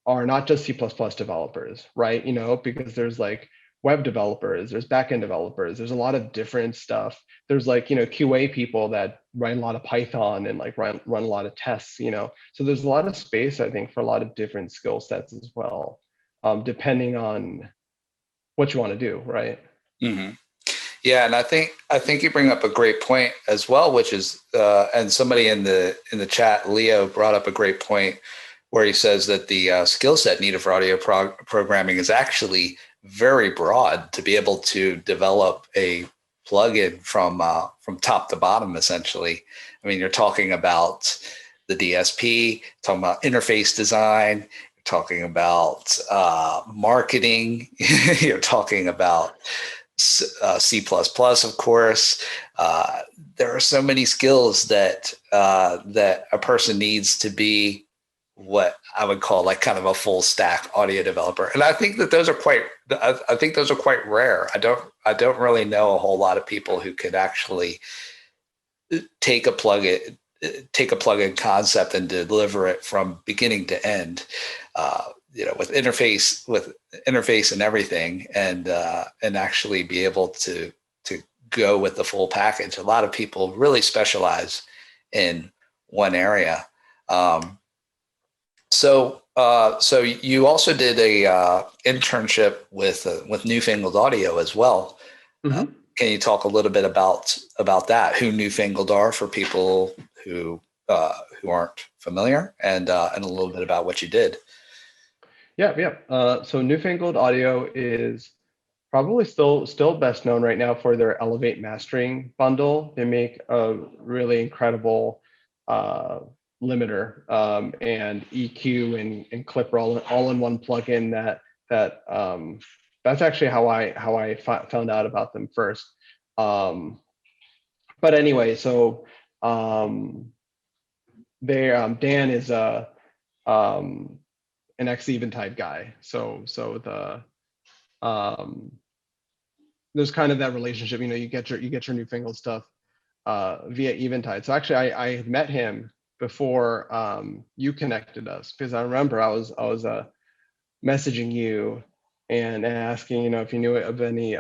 are not just C++ developers, right? Because there's like web developers, there's backend developers, there's a lot of different stuff. There's like, QA people that write a lot of Python and like run a lot of tests, So there's a lot of space, I think, for a lot of different skill sets as well, depending on what you want to do, right? Mm-hmm. Yeah, and I think you bring up a great point as well, which is, and somebody in the chat, Leo, brought up a great point where he says that the skill set needed for audio programming is actually very broad to be able to develop a plugin from top to bottom, essentially. I mean, you're talking about the DSP, talking about interface design, you're talking about marketing, you're talking about C++, of course. There are so many skills that a person needs to be what I would call like kind of a full stack audio developer. And I think that those are quite rare. I don't really know a whole lot of people who could actually take a plugin concept and deliver it from beginning to end. With interface and everything, and actually be able to go with the full package. A lot of people really specialize in one area. So you also did a internship with Newfangled Audio as well. Mm-hmm. Can you talk a little bit about that? Who Newfangled are for people who aren't familiar, and a little bit about what you did. Yeah, yeah. So Newfangled Audio is probably still best known right now for their Elevate mastering bundle. They make a really incredible uh, limiter and EQ and clipper all in one plugin that that's actually how I found out about them first. Um, but anyway, so um, they Dan is a um, an ex Eventide guy. So the um, there's kind of that relationship. You get your newfangled stuff via Eventide. So actually, I had met him before you connected us because I remember I was messaging you and asking if you knew of any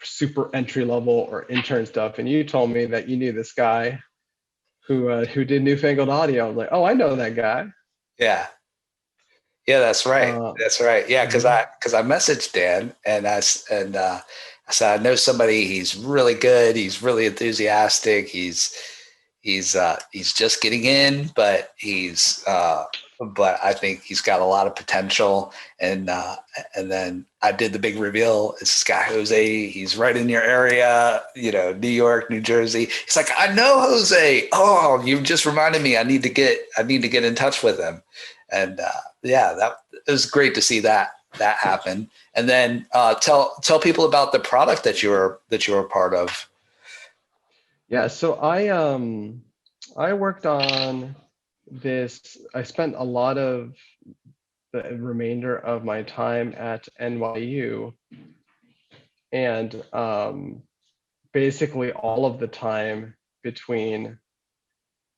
super entry level or intern stuff, and you told me that you knew this guy who did Newfangled Audio. I was like, oh, I know that guy. Yeah. Yeah, that's right. Uh, That's right. Yeah, because mhm. I messaged Dan and I said I know somebody. He's really good. He's really enthusiastic. He's just getting in, but I think he's got a lot of potential. And then I did the big reveal. It's this guy Jose. He's right in your area. New York, New Jersey. He's like, I know Jose. Oh, you just reminded me. I need to get in touch with him. And yeah, that it was great to see that happen. And then tell people about the product that you were part of. Yeah, so I worked on this. I spent a lot of the remainder of my time at NYU, and basically all of the time between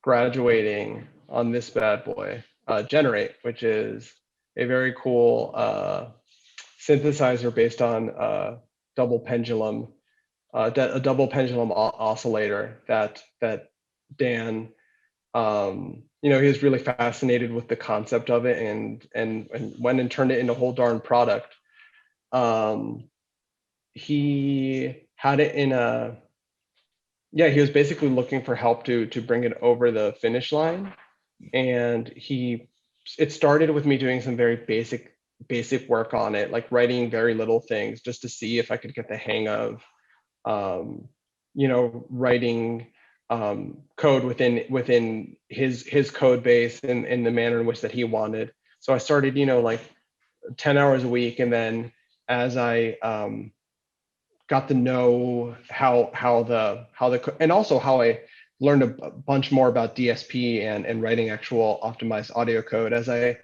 graduating on this bad boy, Generate, which is a very cool synthesizer based on double pendulum, a double pendulum oscillator that Dan he was really fascinated with the concept of it and went and turned it into a whole darn product. Um, he had it in a yeah, he was basically looking for help to bring it over the finish line. And it started with me doing some very basic work on it, like writing very little things just to see if I could get the hang of um, writing code within his code base in the manner in which that he wanted. So I started, like 10 hours a week, and then as I got to know how the and also how I learned a bunch more about DSP and writing actual optimized audio code as I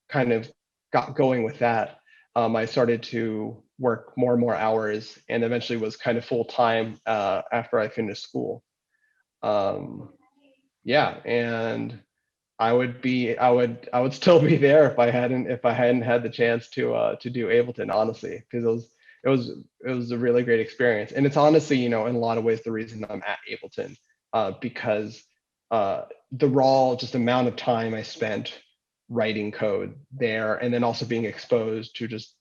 kind of got going with that. I started to work more and more hours, and eventually was kind of full time after I finished school. Um, yeah, and I would still be there if I hadn't had the chance to do Ableton, honestly, because it was a really great experience. And it's honestly, in a lot of ways the reason I'm at Ableton, because uh, the raw just amount of time I spent writing code there, and then also being exposed to just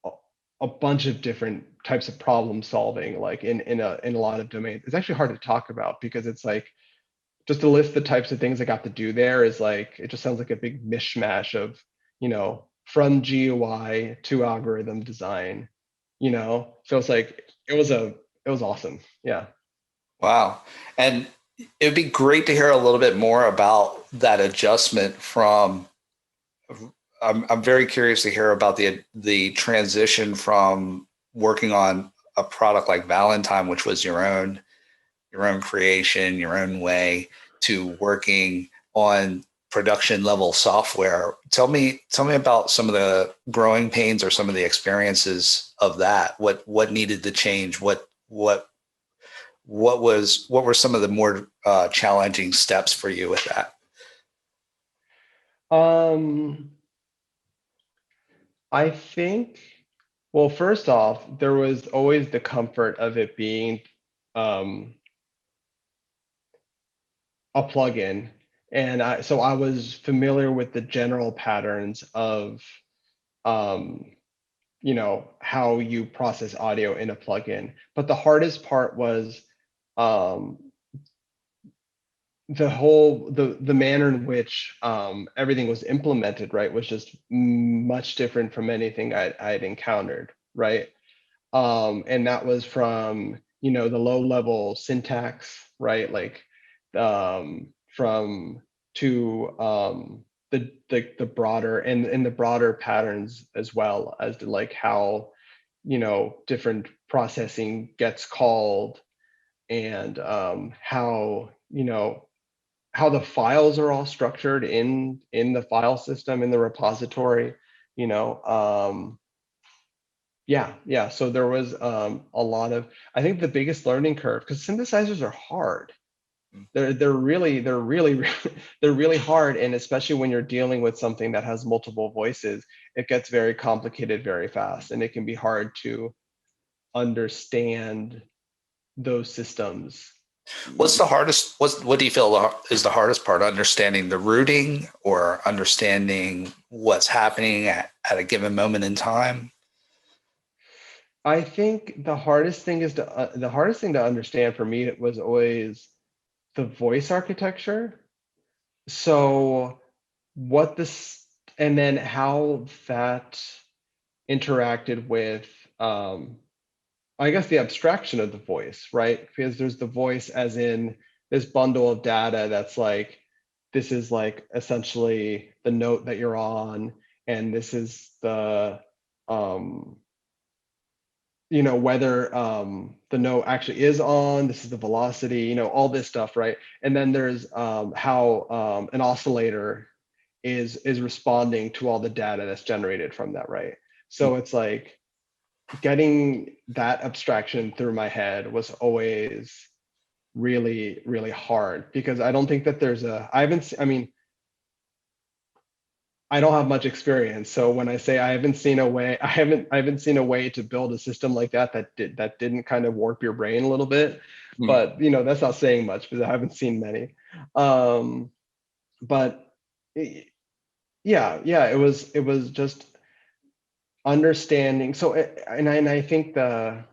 a, a bunch of different types of problem solving, like in a lot of domains. It's actually hard to talk about because it's like just to list the types of things I got to do there is like it just sounds like a big mishmash of from GUI to algorithm design. So it's like it was awesome. Yeah. Wow. And it'd be great to hear a little bit more about that adjustment from I'm very curious to hear about the transition from working on a product like Valentine, which was your own creation, your own way, to working on production level software. Tell me about some of the growing pains or some of the experiences of that. What needed to change? What were some of the more challenging steps for you with that? Um, I think, well, first off, there was always the comfort of it being um, a plugin. And so I was familiar with the general patterns of um, how you process audio in a plugin. But the hardest part was um, the manner in which everything was implemented, right, was just much different from anything I'd encountered, right? And that was from, the low level syntax, right? Like from to the broader and the broader patterns, as well as to like how, different processing gets called, and how, how the files are all structured in the file system, in the repository, you know. Yeah. So there was a lot of, I think the biggest learning curve, because synthesizers are hard. They're really they're really hard, and especially when you're dealing with something that has multiple voices, it gets very complicated very fast, and it can be hard to understand those systems. What's the hardest? What do you feel is the hardest part? Understanding the routing or understanding what's happening at a given moment in time? I think the hardest thing to understand for me was always the voice architecture. So what this, and then how that interacted with, I guess, the abstraction of the voice, right? Because there's the voice as in this bundle of data that's like, this is like essentially the note that you're on, and this is the um whether the note actually is on, this is the velocity, all this stuff, right? And then there's how an oscillator is responding to all the data that's generated from that, right? So it's like getting that abstraction through my head was always really, really hard, because I don't think that there's a, I haven't, I mean, I don't have much experience. So when I say I haven't seen a way, I haven't seen a way to build a system like that didn't kind of warp your brain a little bit. Hmm. But that's not saying much, because I haven't seen many. But yeah, it was just understanding. So and I think the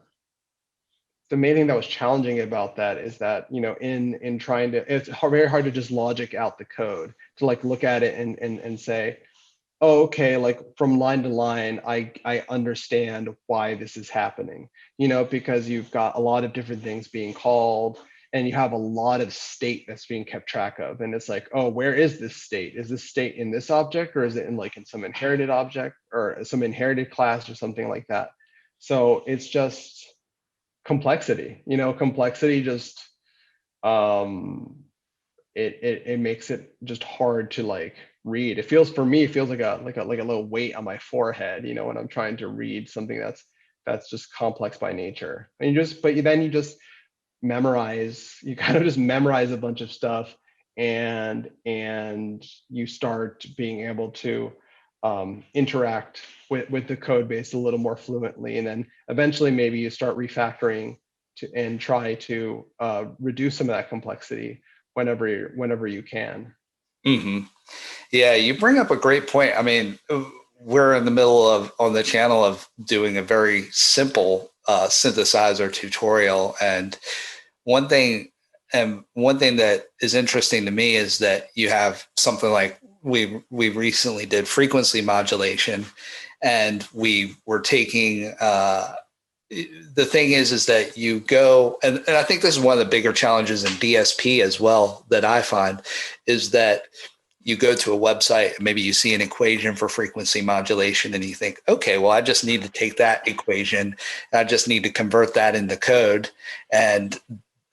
main thing that was challenging about that is that, in trying to, it's very hard to just logic out the code, to like look at it and say, oh, okay, like from line to line, I understand why this is happening, because you've got a lot of different things being called, and you have a lot of state that's being kept track of. And it's like, oh, where is this state? Is this state in this object, or is it in some inherited object or some inherited class or something like that? So it's just complexity, complexity just, um, it makes it just hard to like read. It feels, for me, it feels like a little weight on my forehead, when I'm trying to read something that's just complex by nature. And then you just memorize, you kind of just memorize a bunch of stuff, and you start being able to interact with the code base a little more fluently, and then eventually maybe you start refactoring and try to reduce some of that complexity whenever you can. Hmm. Yeah, you bring up a great point. I mean, we're in the middle of on the channel of doing a very simple synthesizer tutorial, and one thing one thing that is interesting to me is that you have something like we recently did frequency modulation, and we were taking the thing is that you go, and I think this is one of the bigger challenges in DSP as well that I find, is that you go to a website and maybe you see an equation for frequency modulation and you think, okay, well, I just need to take that equation, I just need to convert that into code, and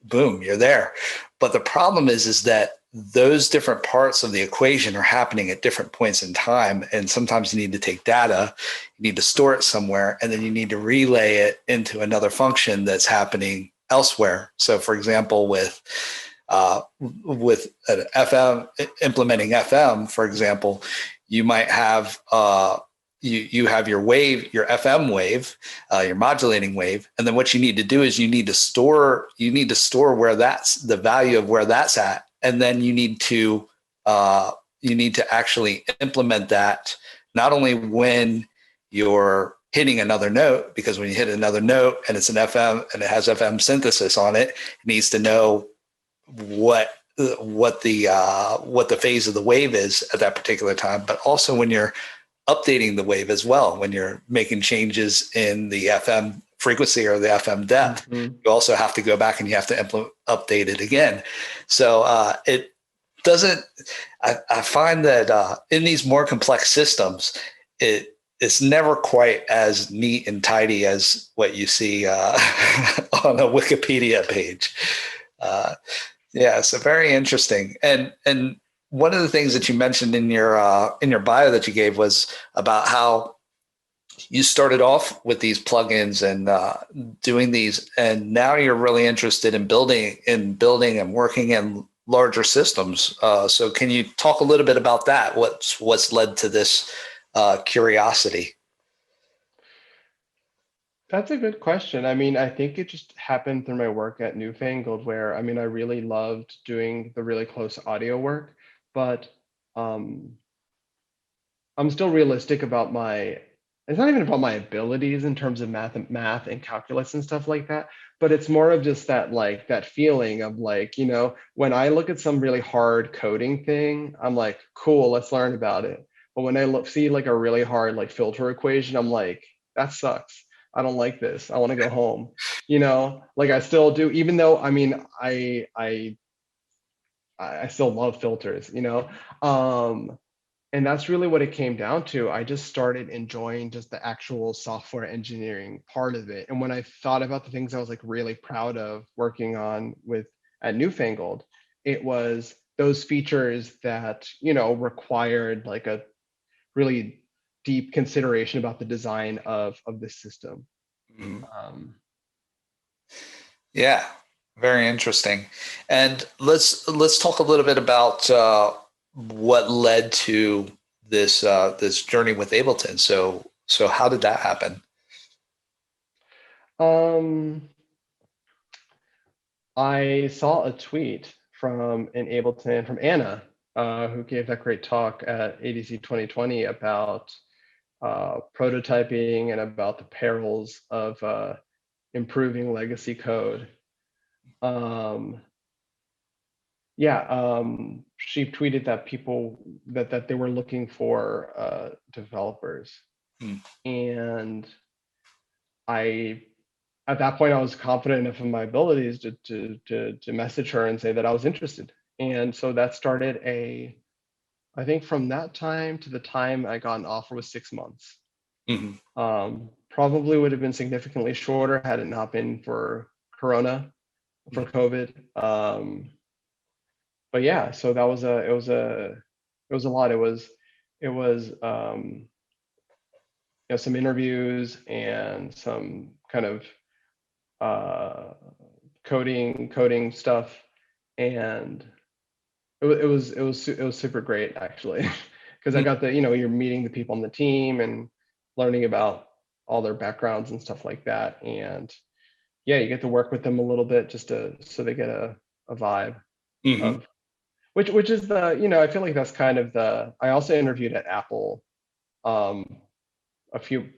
boom, you're there. But the problem is that those different parts of the equation are happening at different points in time. And sometimes you need to take data, you need to store it somewhere, and then you need to relay it into another function that's happening elsewhere. So for example, with an FM, implementing FM, for example, you might have you have your wave, your FM wave, your modulating wave, and then what you need to do is you need to store where that's the value of where that's at, and then you need to actually implement that not only when you're hitting another note, because when you hit another note and it's an FM and it has FM synthesis on it, it needs to know what what the phase of the wave is at that particular time, but also when you're updating the wave as well, when you're making changes in the FM frequency or the FM depth, you also have to go back and you have to update it again. So it doesn't. I find that in these more complex systems, it's never quite as neat and tidy as what you see on a Wikipedia page. Yeah, so very interesting. And one of the things that you mentioned in your bio that you gave was about how you started off with these plugins and doing these, and now you're really interested in building and working in larger systems. So can you talk a little bit about that? What's led to this curiosity? That's a good question. I mean, I think it just happened through my work at Newfangled, where I mean, I really loved doing the really close audio work, but um, I'm still realistic about my. It's not even about my abilities in terms of math and calculus and stuff like that, but it's more of just that like that feeling of like, when I look at some really hard coding thing, I'm like, cool, let's learn about it. But when I see like a really hard like filter equation, I'm like, that sucks. I don't like this. I want to go home. Like I still do, even though I mean I still love filters, and that's really what it came down to. I just started enjoying just the actual software engineering part of it. And when I thought about the things I was like really proud of working on with at Newfangled, it was those features that, required like a really deep consideration about the design of the system. Mhm. Um, Yeah, very interesting. And let's talk a little bit about what led to this journey with Ableton. So how did that happen? um, I saw a tweet from an Ableton from Anna, who gave that great talk at ADC 2020 about prototyping and about the perils of improving legacy code. Um, yeah, she tweeted that people that they were looking for developers, Hmm. and I at that point I was confident enough in my abilities to message her and say that I was interested, and so that started I think from that time to the time I got an offer was 6 months. Mhm. Probably would have been significantly shorter had it not been for Corona, for COVID. But yeah, so that was it was a lot. It was some interviews and some kind of uh, coding stuff, and it was super great actually, because I got you're meeting the people on the team and learning about all their backgrounds and stuff like that, and yeah, you get to work with them a little bit just so they get a vibe Mhm. of which is the I feel like that's kind of the. I also interviewed at Apple um a few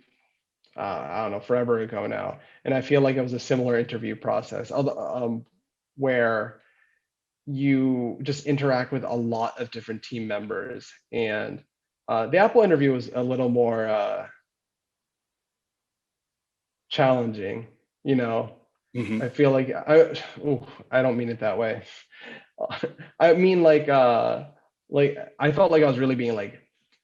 I don't know, forever ago now, and I feel like it was a similar interview process, where you just interact with a lot of different team members, and the Apple interview was a little more challenging. You know, Mhm. I feel like I don't mean it that way. I mean like I felt like I was really being like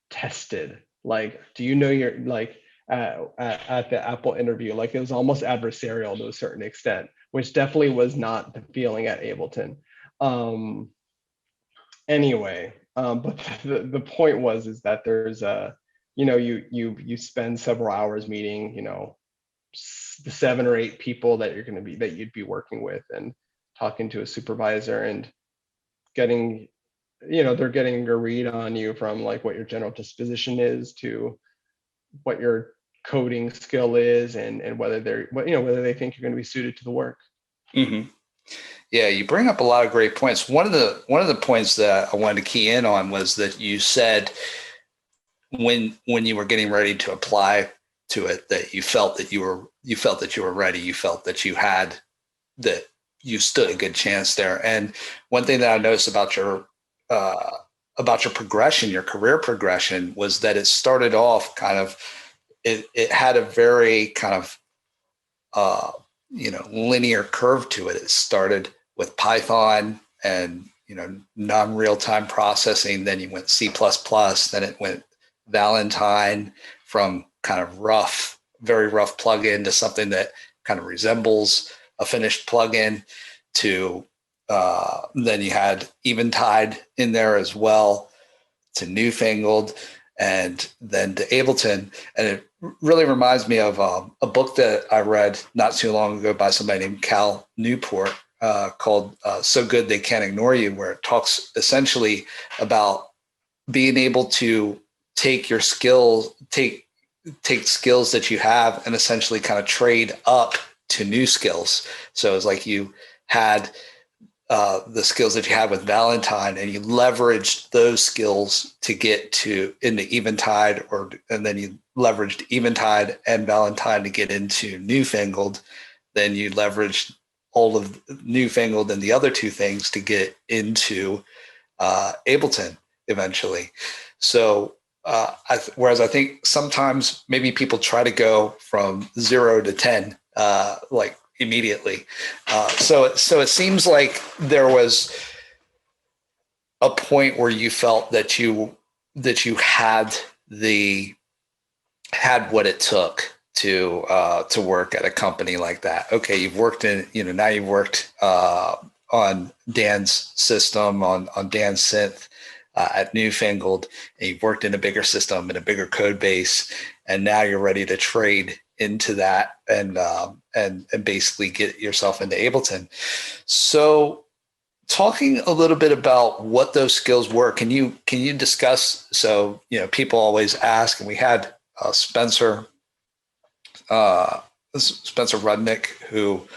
tested. Like, do you know your like at the Apple interview? Like it was almost adversarial to a certain extent, which definitely was not the feeling at Ableton. Um, anyway, but the point was is that there's you spend several hours meeting the 7 or 8 people that you'd be working with and talking to a supervisor and getting they're getting a read on you from like what your general disposition is to what your coding skill is and whether whether they think you're going to be suited to the work. Mhm. Yeah, you bring up a lot of great points. One of the points that I wanted to key in on was that you said when you were getting ready to apply to it that you felt that you were ready. You felt that you had you stood a good chance there. And one thing that I noticed about your progression, your career progression, was that it started off kind of, it had a very kind of linear curve to it. It started with Python and non-real-time processing. Then you went C++. Then it went Valentine, from kind of rough, very rough plugin to something that kind of resembles a finished plugin. To then you had Eventide in there as well, to Newfangled, and then to Ableton. And it really reminds me of a book that I read not too long ago by somebody named Cal Newport, called So Good They Can't Ignore You, where it talks essentially about being able to take your skills, take skills that you have and essentially kind of trade up to new skills. So it's like you had the skills that you had with Valentine, and you leveraged those skills to get to into Eventide, and then you leveraged Eventide and Valentine to get into Newfangled. Then you leveraged all of Newfangled and the other two things to get into Ableton eventually. So whereas I think sometimes maybe people try to go from 0 to 10 like immediately. So it seems like there was a point where you felt that you had what it took to work at a company like that. Okay, you've worked now you've worked on Dan's system, on Dan's synth at Newfangled, and you've worked in a bigger system and a bigger code base, and now you're ready to trade into that and basically get yourself into Ableton. So, talking a little bit about what those skills were, can you discuss? So, people always ask, and we had Spencer Rudnick, who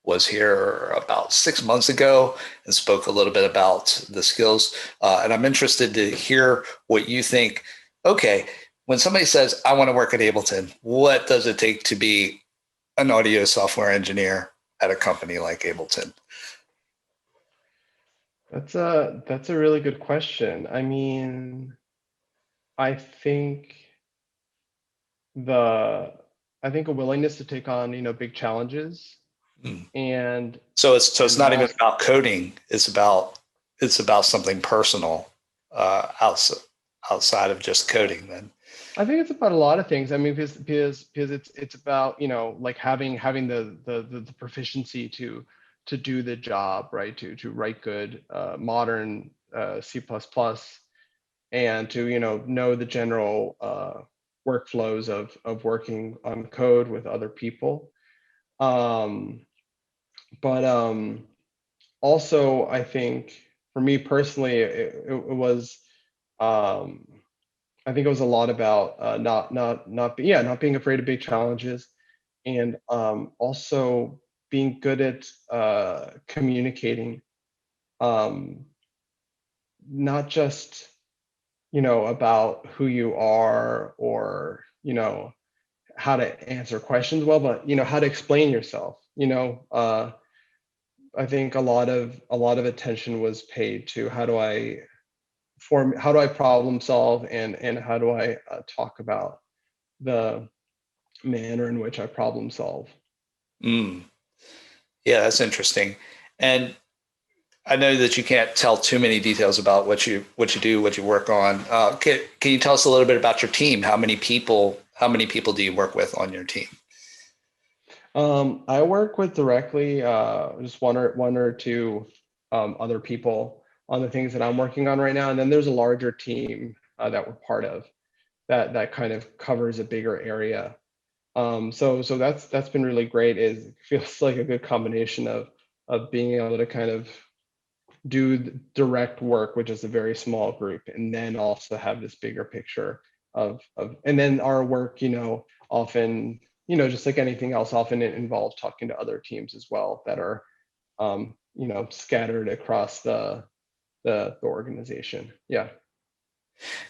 was here about 6 months ago and spoke a little bit about the skills. And I'm interested to hear what you think. Okay, when somebody says, I want to work at Ableton, what does it take to be an audio software engineer at a company like Ableton? That's a really good question. I mean, I think a willingness to take on, big challenges. And so it's not even about coding. It's about something personal outside of just coding then. I think it's about a lot of things. I mean, because it's about, like having the proficiency to do the job, right? To write good modern C++, and to know the general workflows of working on code with other people. But also, I think for me personally, it was I think it was a lot about not being afraid of big challenges, and also being good at communicating, not just about who you are, or how to answer questions well, but how to explain yourself. I think a lot of attention was paid to how do I problem solve, and how do I talk about the manner in which I problem solve. Yeah, that's interesting. And I know that you can't tell too many details about what you do, what you work on. Can you tell us a little bit about your team? How many people do you work with on your team? I work with directly just one or two other people on the things that I'm working on right now, and then there's a larger team that we're part of that kind of covers a bigger area. So that's been really great. It feels like a good combination of being able to kind of do direct work, which is a very small group, and then also have this bigger picture and then our work, often, just like anything else, often it involves talking to other teams as well that are, scattered across the organization. Yeah.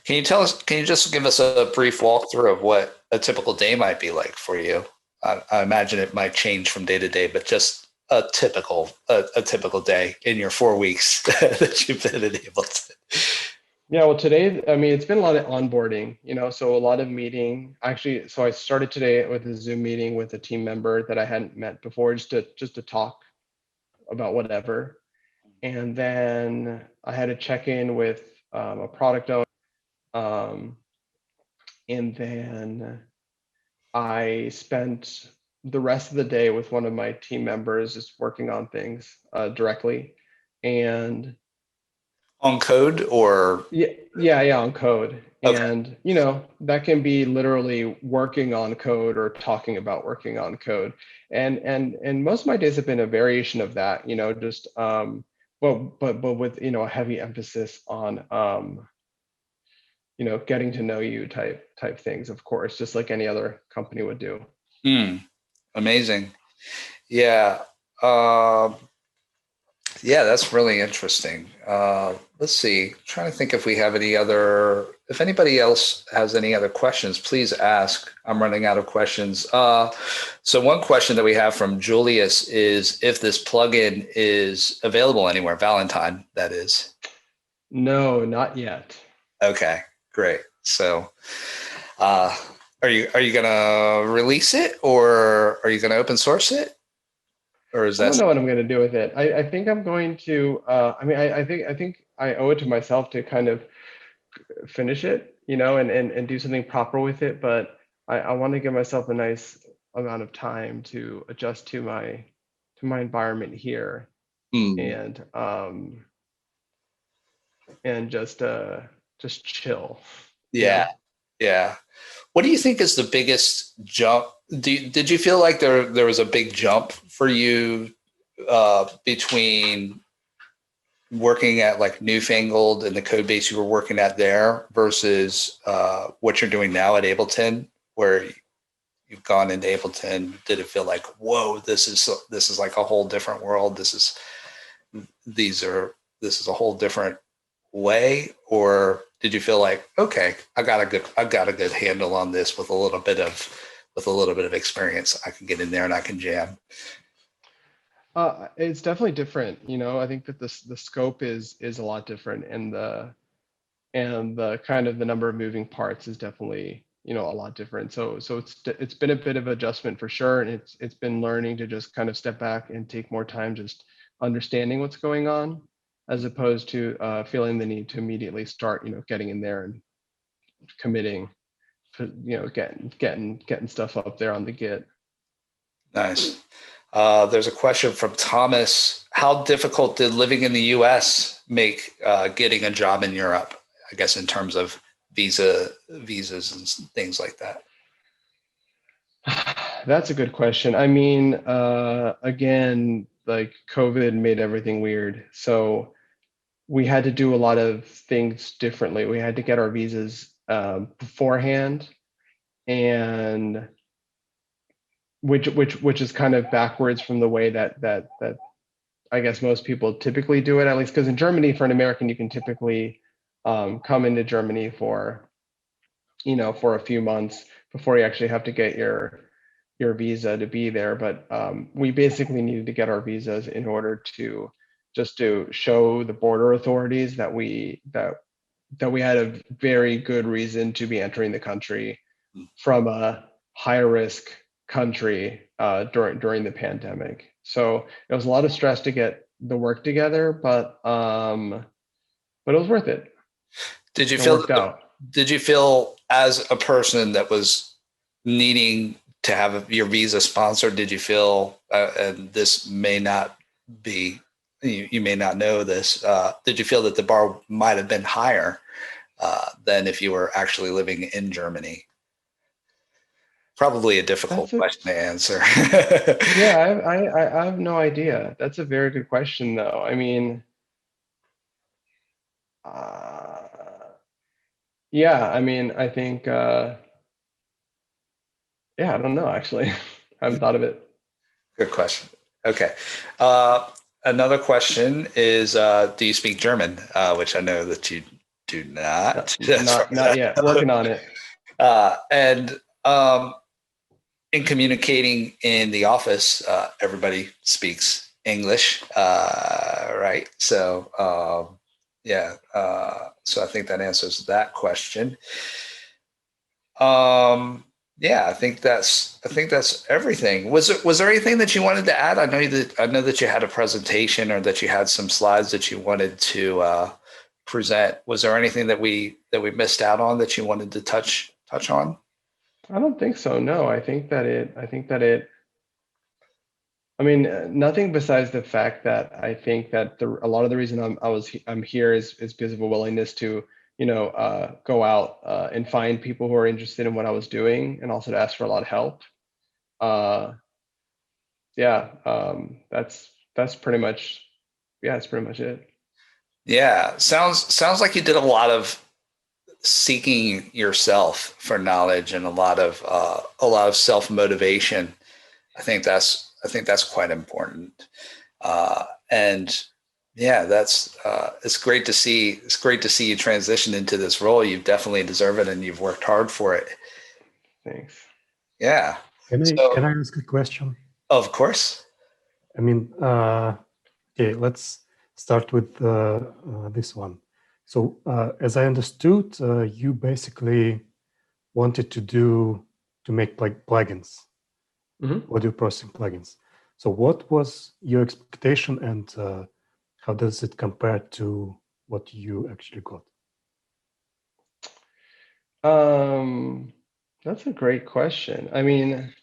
Can you just give us a brief walkthrough of what a typical day might be like for you? I imagine it might change from day to day, but just a typical day in your 4 weeks that you've been at Ableton? Yeah, well, today, I mean, it's been a lot of onboarding, so a lot of meeting. Actually, so I started today with a Zoom meeting with a team member that I hadn't met before, just to talk about whatever. And then I had a check in with a product owner. Um, and then I spent the rest of the day with one of my team members just working on things directly. And On code or yeah, on code. okay. And, that can be literally working on code or talking about working on code. And most of my days have been a variation of that, just but with, a heavy emphasis on getting to know you type things, of course, just like any other company would do. Amazing. Yeah. Um, yeah, that's really interesting. Let's see. I'm trying to think if we have if anybody else has any other questions, please ask. I'm running out of questions. So one question that we have from Julius is if this plugin is available anywhere, Valentine, that is. No, not yet. Okay, great. So, uh, are you gonna release it or are you gonna open source it? Or is I don't that know what I'm going to do with it. I think I'm going to. I mean, I think I owe it to myself to kind of finish it, and do something proper with it. But I want to give myself a nice amount of time to adjust to my environment here, Hmm. and just chill, you Yeah, know. yeah. What do you think is the biggest jump? Did you feel like there was a big jump for you between working at like Newfangled and the code base you were working at there versus what you're doing now at Ableton, where you've gone into Ableton? Did it feel like, whoa, this is like a whole different world? This is a whole different way, or did you feel like, okay, I got a good handle on this with a little bit of experience, I can get in there and I can jam? It's definitely different, I think that the scope is a lot different, and the kind of the number of moving parts is definitely, a lot different. So it's been a bit of adjustment for sure, and it's been learning to just kind of step back and take more time just understanding what's going on, as opposed to feeling the need to immediately start, getting in there and committing, getting stuff up there on the Git. Nice. There's a question from Thomas. How difficult did living in the US make getting a job in Europe, I guess, in terms of visas and things like that? That's a good question. I mean, again, like COVID made everything weird. So we had to do a lot of things differently. We had to get our visas beforehand, and which is kind of backwards from the way that I guess most people typically do it. At least because in Germany, for an American, you can typically come into Germany for for a few months before you actually have to get your visa to be there. But we basically needed to get our visas in order to just to show the border authorities that we had a very good reason to be entering the country from a high risk country during the pandemic. So it was a lot of stress to get the work together, but it was worth it. Did you It feel worked out. did you feel as a person that was needing to have your visa sponsored, did you feel, and this may not be, you may not know this, did you feel that the bar might have been higher than if you were actually living in Germany? Probably a difficult That's a question to answer. Yeah, I have no idea. That's a very good question, though. I mean, uh, yeah, I mean, I think, yeah, I don't know, actually. I haven't thought of it. Good question. Okay. Another question is, do you speak German? Which I know that you do Not, not. That's not yet. Working on it. and in communicating in the office, everybody speaks English, right? So yeah, so I think that answers that question. Yeah, I think that's everything. Was there anything that you wanted to add? I know that you had a presentation or that you had some slides that you wanted to present. Was there anything that we missed out on that you wanted to touch on? I don't think so. No, I think that it I mean, nothing besides the fact that I think that a lot of the reason I'm here is because of a willingness to, go out and find people who are interested in what I was doing, and also to ask for a lot of help. Uh, yeah, that's pretty much, yeah, that's pretty much it. Yeah, sounds like you did a lot of seeking yourself for knowledge and a lot of self motivation. I think that's quite important. And yeah, that's it's great to see. It's great to see you transition into this role. You definitely deserve it, and you've worked hard for it. Thanks. Yeah. Can So, I ask a question? of course. I mean, okay, let's start with this one. So, as I understood, you basically wanted to make like plugins, Mhm. audio processing plugins. So, what was your expectation, and how does it compare to what you actually got? Um, that's a great question. I mean,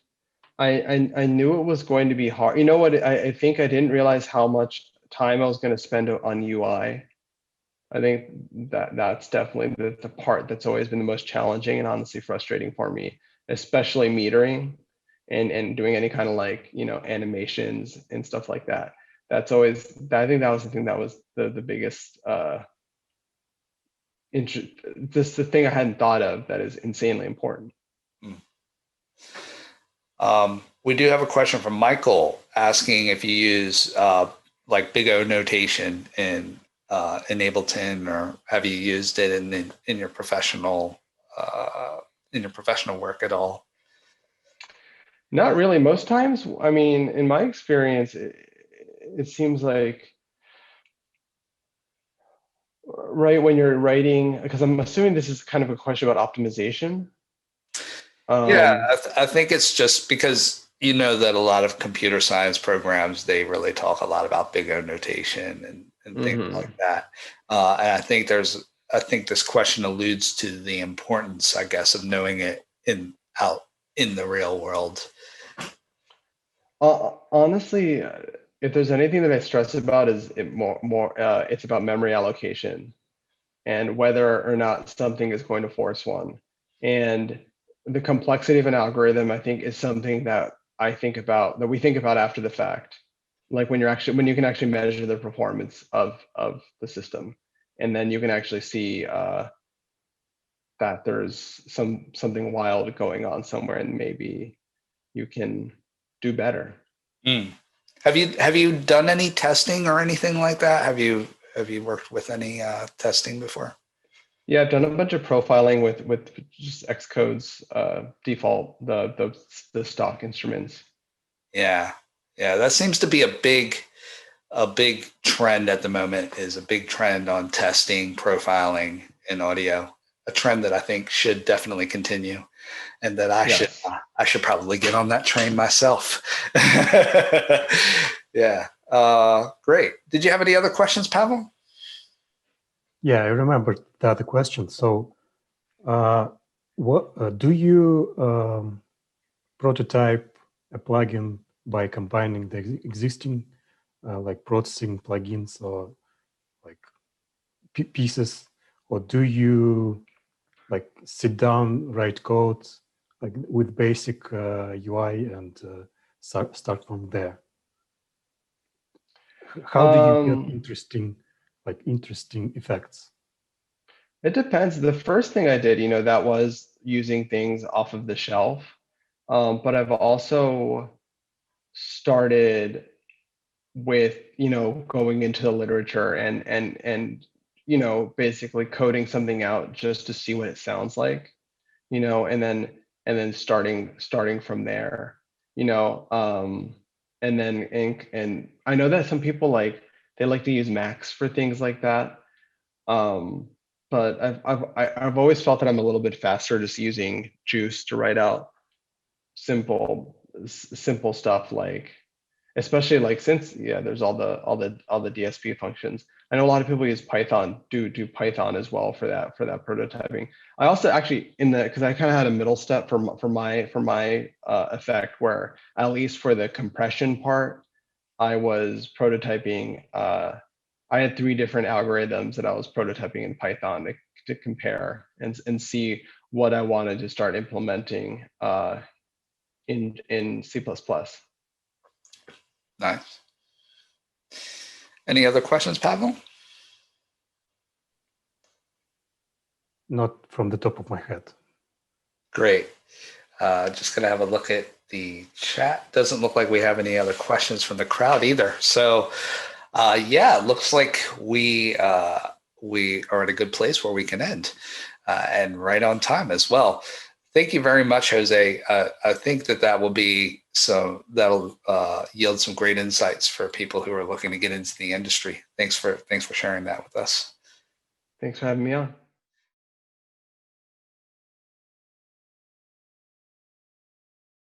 I knew it was going to be hard. You know what? I think I didn't realize how much time I was going to spend on UI. I think that's definitely the part that's always been the most challenging and honestly frustrating for me, especially metering and doing any kind of like, animations and stuff like that. That's always, I think that was the thing that was the biggest just the thing I hadn't thought of that is insanely important. We do have a question from Michael asking if you use like Big O notation in Ableton, or have you used it uh, in your professional work at all? Not really. Most times, I mean, in my experience, it seems like right when you're writing, because I'm assuming this is kind of a question about optimization. Yeah, Um, I think it's just because you know that a lot of computer science programs, they really talk a lot about big O notation and things like mhm. that. And I think this question alludes to the importance, I guess, of knowing it out in the real world. Honestly, if there's anything that I stress about is it's about memory allocation and whether or not something is going to force one. And the complexity of an algorithm, I think, is something that we think about after the fact, like when you can actually measure the performance of the system, and then you can actually see that there's something wild going on somewhere, and maybe you can do better. Mm. Have you done any testing or anything like that? Have you worked with any testing before? Yeah, I've done a bunch of profiling with just Xcode's default the stock instruments. Yeah, yeah, that seems to be a big trend at the moment, is a big trend on testing, profiling in audio. A trend that I think should definitely continue, and that I should Yes. I should probably get on that train myself. Yeah. Great. Did you have any other questions, Pavel? Yeah, I remember the other question. So, what do you prototype a plugin by combining the existing like processing plugins or like pieces, or do you like sit down, write code like with basic UI and start from there? How do you get Um, interesting effects? it depends. The first thing I did, that was using things off of the shelf. But I've also started with, going into the literature and basically coding something out just to see what it sounds like, and then and then starting from there, and then and I know that some people they like to use Macs for things like that. But I've always felt that I'm a little bit faster just using Juice to write out simple stuff, especially since there's all the DSP functions. I know a lot of people use Python, do Python as well for that prototyping. I also actually because I kind of had a middle step for my effect, where at least for the compression part, I was prototyping. I had 3 different algorithms that I was prototyping in Python to compare and see what I wanted to start implementing in C++. Nice. Any other questions, Pavel? Not from the top of my head. Great. Just going to have a look at the chat. Doesn't look like we have any other questions from the crowd either. So, it looks like we are at a good place where we can end, and right on time as well. Thank you very much, Jose. I think that'll yield some great insights for people who are looking to get into the industry. Thanks for sharing that with us. Thanks for having me on.